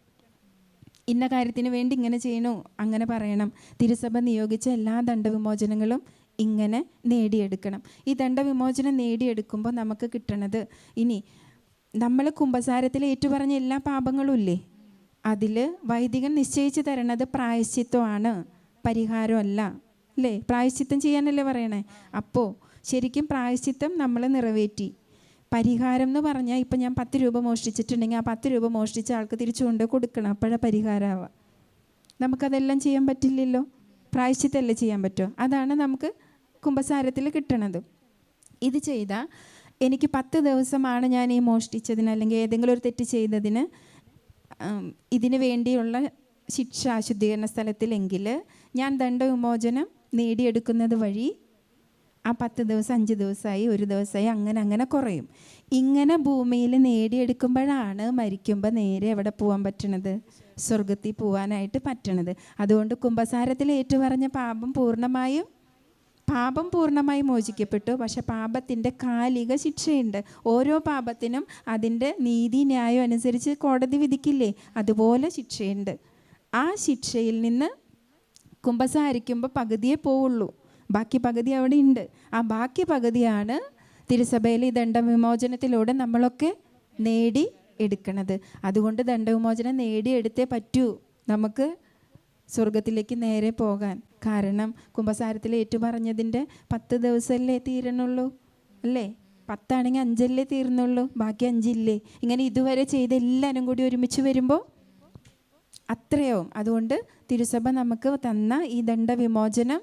ഇന്ന കാര്യത്തിന് വേണ്ടി ഇങ്ങനെ ചെയ്യണു, അങ്ങനെ പറയണം. തിരുസഭ നിയോഗിച്ച എല്ലാ ദണ്ഡവിമോചനങ്ങളും ഇങ്ങനെ നേടിയെടുക്കണം. ഈ ദണ്ഡവിമോചനം നേടിയെടുക്കുമ്പോൾ നമുക്ക് കിട്ടണത്, ഇനി നമ്മൾ കുമ്പസാരത്തിൽ ഏറ്റുപറഞ്ഞ എല്ലാ പാപങ്ങളും ഇല്ലേ, അതിൽ വൈദികൻ നിശ്ചയിച്ച് തരണത് പ്രായശ്ചിത്വമാണ്, പരിഹാരമല്ല, അല്ലേ? പ്രായശ്ചിത്തം ചെയ്യാനല്ലേ പറയണേ. അപ്പോൾ ശരിക്കും പ്രായശ്ചിത്തം നമ്മൾ നിറവേറ്റി. പരിഹാരം എന്ന് പറഞ്ഞാൽ ഇപ്പം ഞാൻ 10 രൂപ മോഷ്ടിച്ചിട്ടുണ്ടെങ്കിൽ ആ 10 രൂപ മോഷ്ടിച്ച ആൾക്ക് തിരിച്ചു കൊണ്ട് കൊടുക്കണം, അപ്പോഴേ പരിഹാരമാവാം. നമുക്കതെല്ലാം ചെയ്യാൻ പറ്റില്ലല്ലോ. പ്രായശ്ചിത്തമല്ലേ ചെയ്യാൻ പറ്റുമോ? അതാണ് നമുക്ക് കുമ്പസാരത്തിൽ കിട്ടണത്. ഇത് ചെയ്താൽ എനിക്ക് 10 ദിവസമാണ് ഞാൻ ഈ മോഷ്ടിച്ചതിന് അല്ലെങ്കിൽ ഏതെങ്കിലും ഒരു തെറ്റ് ചെയ്തതിന് ഇതിന് വേണ്ടിയുള്ള ശിക്ഷ ശുദ്ധീകരണ സ്ഥലത്തിലെങ്കിൽ ഞാൻ ദണ്ഡവിമോചനം നേടിയെടുക്കുന്നത് വഴി ആ 10 ദിവസം 5 ദിവസമായി, 1 ദിവസമായി, അങ്ങനെ അങ്ങനെ കുറയും. ഇങ്ങനെ ഭൂമിയിൽ നേടിയെടുക്കുമ്പോഴാണ് മരിക്കുമ്പോൾ നേരെ എവിടെ പോകാൻ പറ്റണത്? സ്വർഗത്തിൽ പോകാനായിട്ട് പറ്റണത്. അതുകൊണ്ട് കുമ്പസാരത്തിൽ ഏറ്റുപറഞ്ഞ പാപം പൂർണ്ണമായും പാപം പൂർണ്ണമായി മോചിക്കപ്പെട്ടു, പക്ഷെ പാപത്തിൻ്റെ കാലിക ശിക്ഷയുണ്ട്. ഓരോ പാപത്തിനും അതിൻ്റെ നീതി ന്യായം അനുസരിച്ച് കോടതി വിധിക്കില്ലേ, അതുപോലെ ശിക്ഷയുണ്ട്. ആ ശിക്ഷയിൽ നിന്ന് കുമ്പസാരിക്കുമ്പോൾ പകുതിയേ പോവുള്ളൂ, ബാക്കി പകുതി അവിടെ ഉണ്ട്. ആ ബാക്കി പകുതിയാണ് തിരുസഭയിൽ ഈ ദണ്ഡവിമോചനത്തിലൂടെ നമ്മളൊക്കെ നേടി എടുക്കണത്. അതുകൊണ്ട് ദണ്ഡവിമോചനം നേടിയെടുത്തേ പറ്റൂ നമുക്ക് സ്വർഗത്തിലേക്ക് നേരെ പോകാൻ. കാരണം കുമ്പസാരത്തിൽ ഏറ്റുപറഞ്ഞതിൻ്റെ 10 ദിവസമല്ലേ തീരണുള്ളൂ, അല്ലേ? 10 ആണെങ്കിൽ 5 തീർന്നുള്ളൂ, ബാക്കി 5 ഇല്ലേ? ഇങ്ങനെ ഇതുവരെ ചെയ്ത എല്ലാവരും കൂടി ഒരുമിച്ച് വരുമ്പോൾ അത്രയാവും. അതുകൊണ്ട് തിരുസഭ നമുക്ക് തന്ന ഈ ദണ്ഡവിമോചനം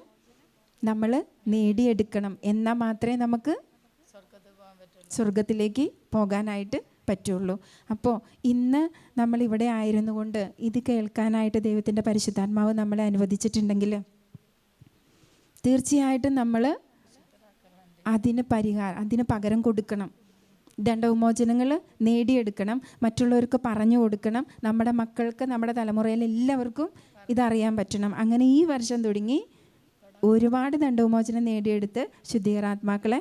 നമ്മൾ നേടിയെടുക്കണം. എന്നാൽ മാത്രമേ നമുക്ക് സ്വർഗത്തിലേക്ക് പോകാനായിട്ട് പറ്റുള്ളൂ. അപ്പോൾ ഇന്ന് നമ്മളിവിടെ ആയിരുന്നു കൊണ്ട് ഇത് കേൾക്കാനായിട്ട് ദൈവത്തിൻ്റെ പരിശുദ്ധാത്മാവ് നമ്മളെ അനുവദിച്ചിട്ടുണ്ടെങ്കിൽ തീർച്ചയായിട്ടും നമ്മൾ അതിന് പകരം കൊടുക്കണം. ദണ്ഡവിമോചനങ്ങൾ നേടിയെടുക്കണം, മറ്റുള്ളവർക്ക് പറഞ്ഞു കൊടുക്കണം, നമ്മുടെ മക്കൾക്ക്, നമ്മുടെ തലമുറയിൽ എല്ലാവർക്കും ഇതറിയാൻ പറ്റണം. അങ്ങനെ ഈ വർഷം തുടങ്ങി ഒരുപാട് ദണ്ഡവിമോചനം നേടിയെടുത്ത് ശുദ്ധീകരാത്മാക്കളെ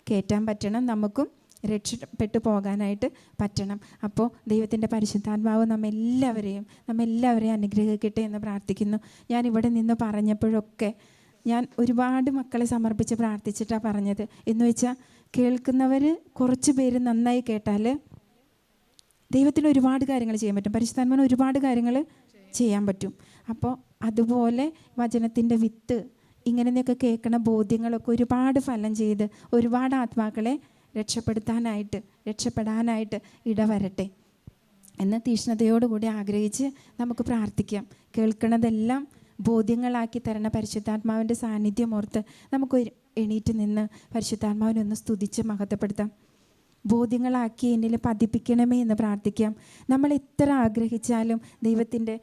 കയറ്റാൻ പറ്റണം, നമുക്കും രക്ഷപ്പെട്ടു പോകാനായിട്ട് പറ്റണം. അപ്പോൾ ദൈവത്തിൻ്റെ പരിശുദ്ധാത്മാവ് നമ്മെല്ലാവരെയും അനുഗ്രഹിക്കട്ടെ എന്ന് പ്രാർത്ഥിക്കുന്നു. ഞാൻ ഇവിടെ നിന്ന് പറഞ്ഞപ്പോഴൊക്കെ ഞാൻ ഒരുപാട് മക്കളെ സമർപ്പിച്ച് പ്രാർത്ഥിച്ചിട്ടാണ് പറഞ്ഞത്. എന്ന് വെച്ചാൽ കേൾക്കുന്നവർ കുറച്ച് പേര് നന്നായി കേട്ടാൽ ദൈവത്തിന് ഒരുപാട് കാര്യങ്ങൾ ചെയ്യാൻ പറ്റും, പരിശുദ്ധാത്മാവിന് ഒരുപാട് കാര്യങ്ങൾ ചെയ്യാൻ പറ്റും. അപ്പോൾ അതുപോലെ വചനത്തിൻ്റെ വിത്ത് ഇങ്ങനെയൊക്കെ കേൾക്കണ ബോധ്യങ്ങളൊക്കെ ഒരുപാട് ഫലം ചെയ്ത് ഒരുപാട് ആത്മാക്കളെ രക്ഷപ്പെടാനായിട്ട് ഇടവരട്ടെ എന്ന് തീഷ്ണതയോടുകൂടി ആഗ്രഹിച്ച് നമുക്ക് പ്രാർത്ഥിക്കാം. കേൾക്കണതെല്ലാം ബോധ്യങ്ങളാക്കി തരണ പരിശുദ്ധാത്മാവിൻ്റെ സാന്നിധ്യം ഓർത്ത് നമുക്ക് എണീറ്റ് നിന്ന് പരിശുദ്ധാത്മാവിനൊന്ന് സ്തുതിച്ച് മഹത്വപ്പെടുത്താം. ബോധ്യങ്ങളാക്കി എന്നിൽ പതിപ്പിക്കണമേ എന്ന് പ്രാർത്ഥിക്കാം. നമ്മൾ എത്ര ആഗ്രഹിച്ചാലും ദൈവത്തിൻ്റെ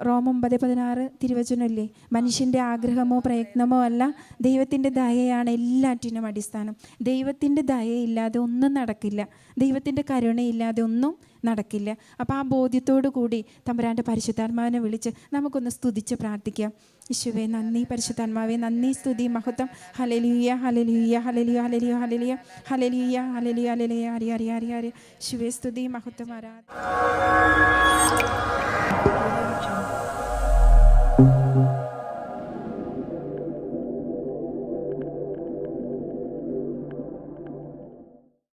റോമ 9:16 തിരുവചനമില്ലേ, മനുഷ്യൻ്റെ ആഗ്രഹമോ പ്രയത്നമോ അല്ല, ദൈവത്തിൻ്റെ ദയയാണ് എല്ലാറ്റിനും അടിസ്ഥാനം. ദൈവത്തിൻ്റെ ദയയില്ലാതെ ഒന്നും നടക്കില്ല, ദൈവത്തിൻ്റെ കരുണയില്ലാതെ ഒന്നും നടക്കില്ല. അപ്പോൾ ആ ബോധ്യത്തോടു കൂടി തമ്പുരാൻ്റെ പരിശുദ്ധാത്മാവിനെ വിളിച്ച് നമുക്കൊന്ന് സ്തുതിച്ച് പ്രാർത്ഥിക്കാം. യേശുവേ നന്ദി, പരിശുദ്ധാത്മാവേ നന്ദി, സ്തുതി, മഹത്വം. Hallelujah hallelujah hallelujah hallelujah hallelujah hallelujah hallelujah hallelujah Hari Hari Hari Hari. യേശുവേ സ്തുതി, മഹത്വം, ആരാധന.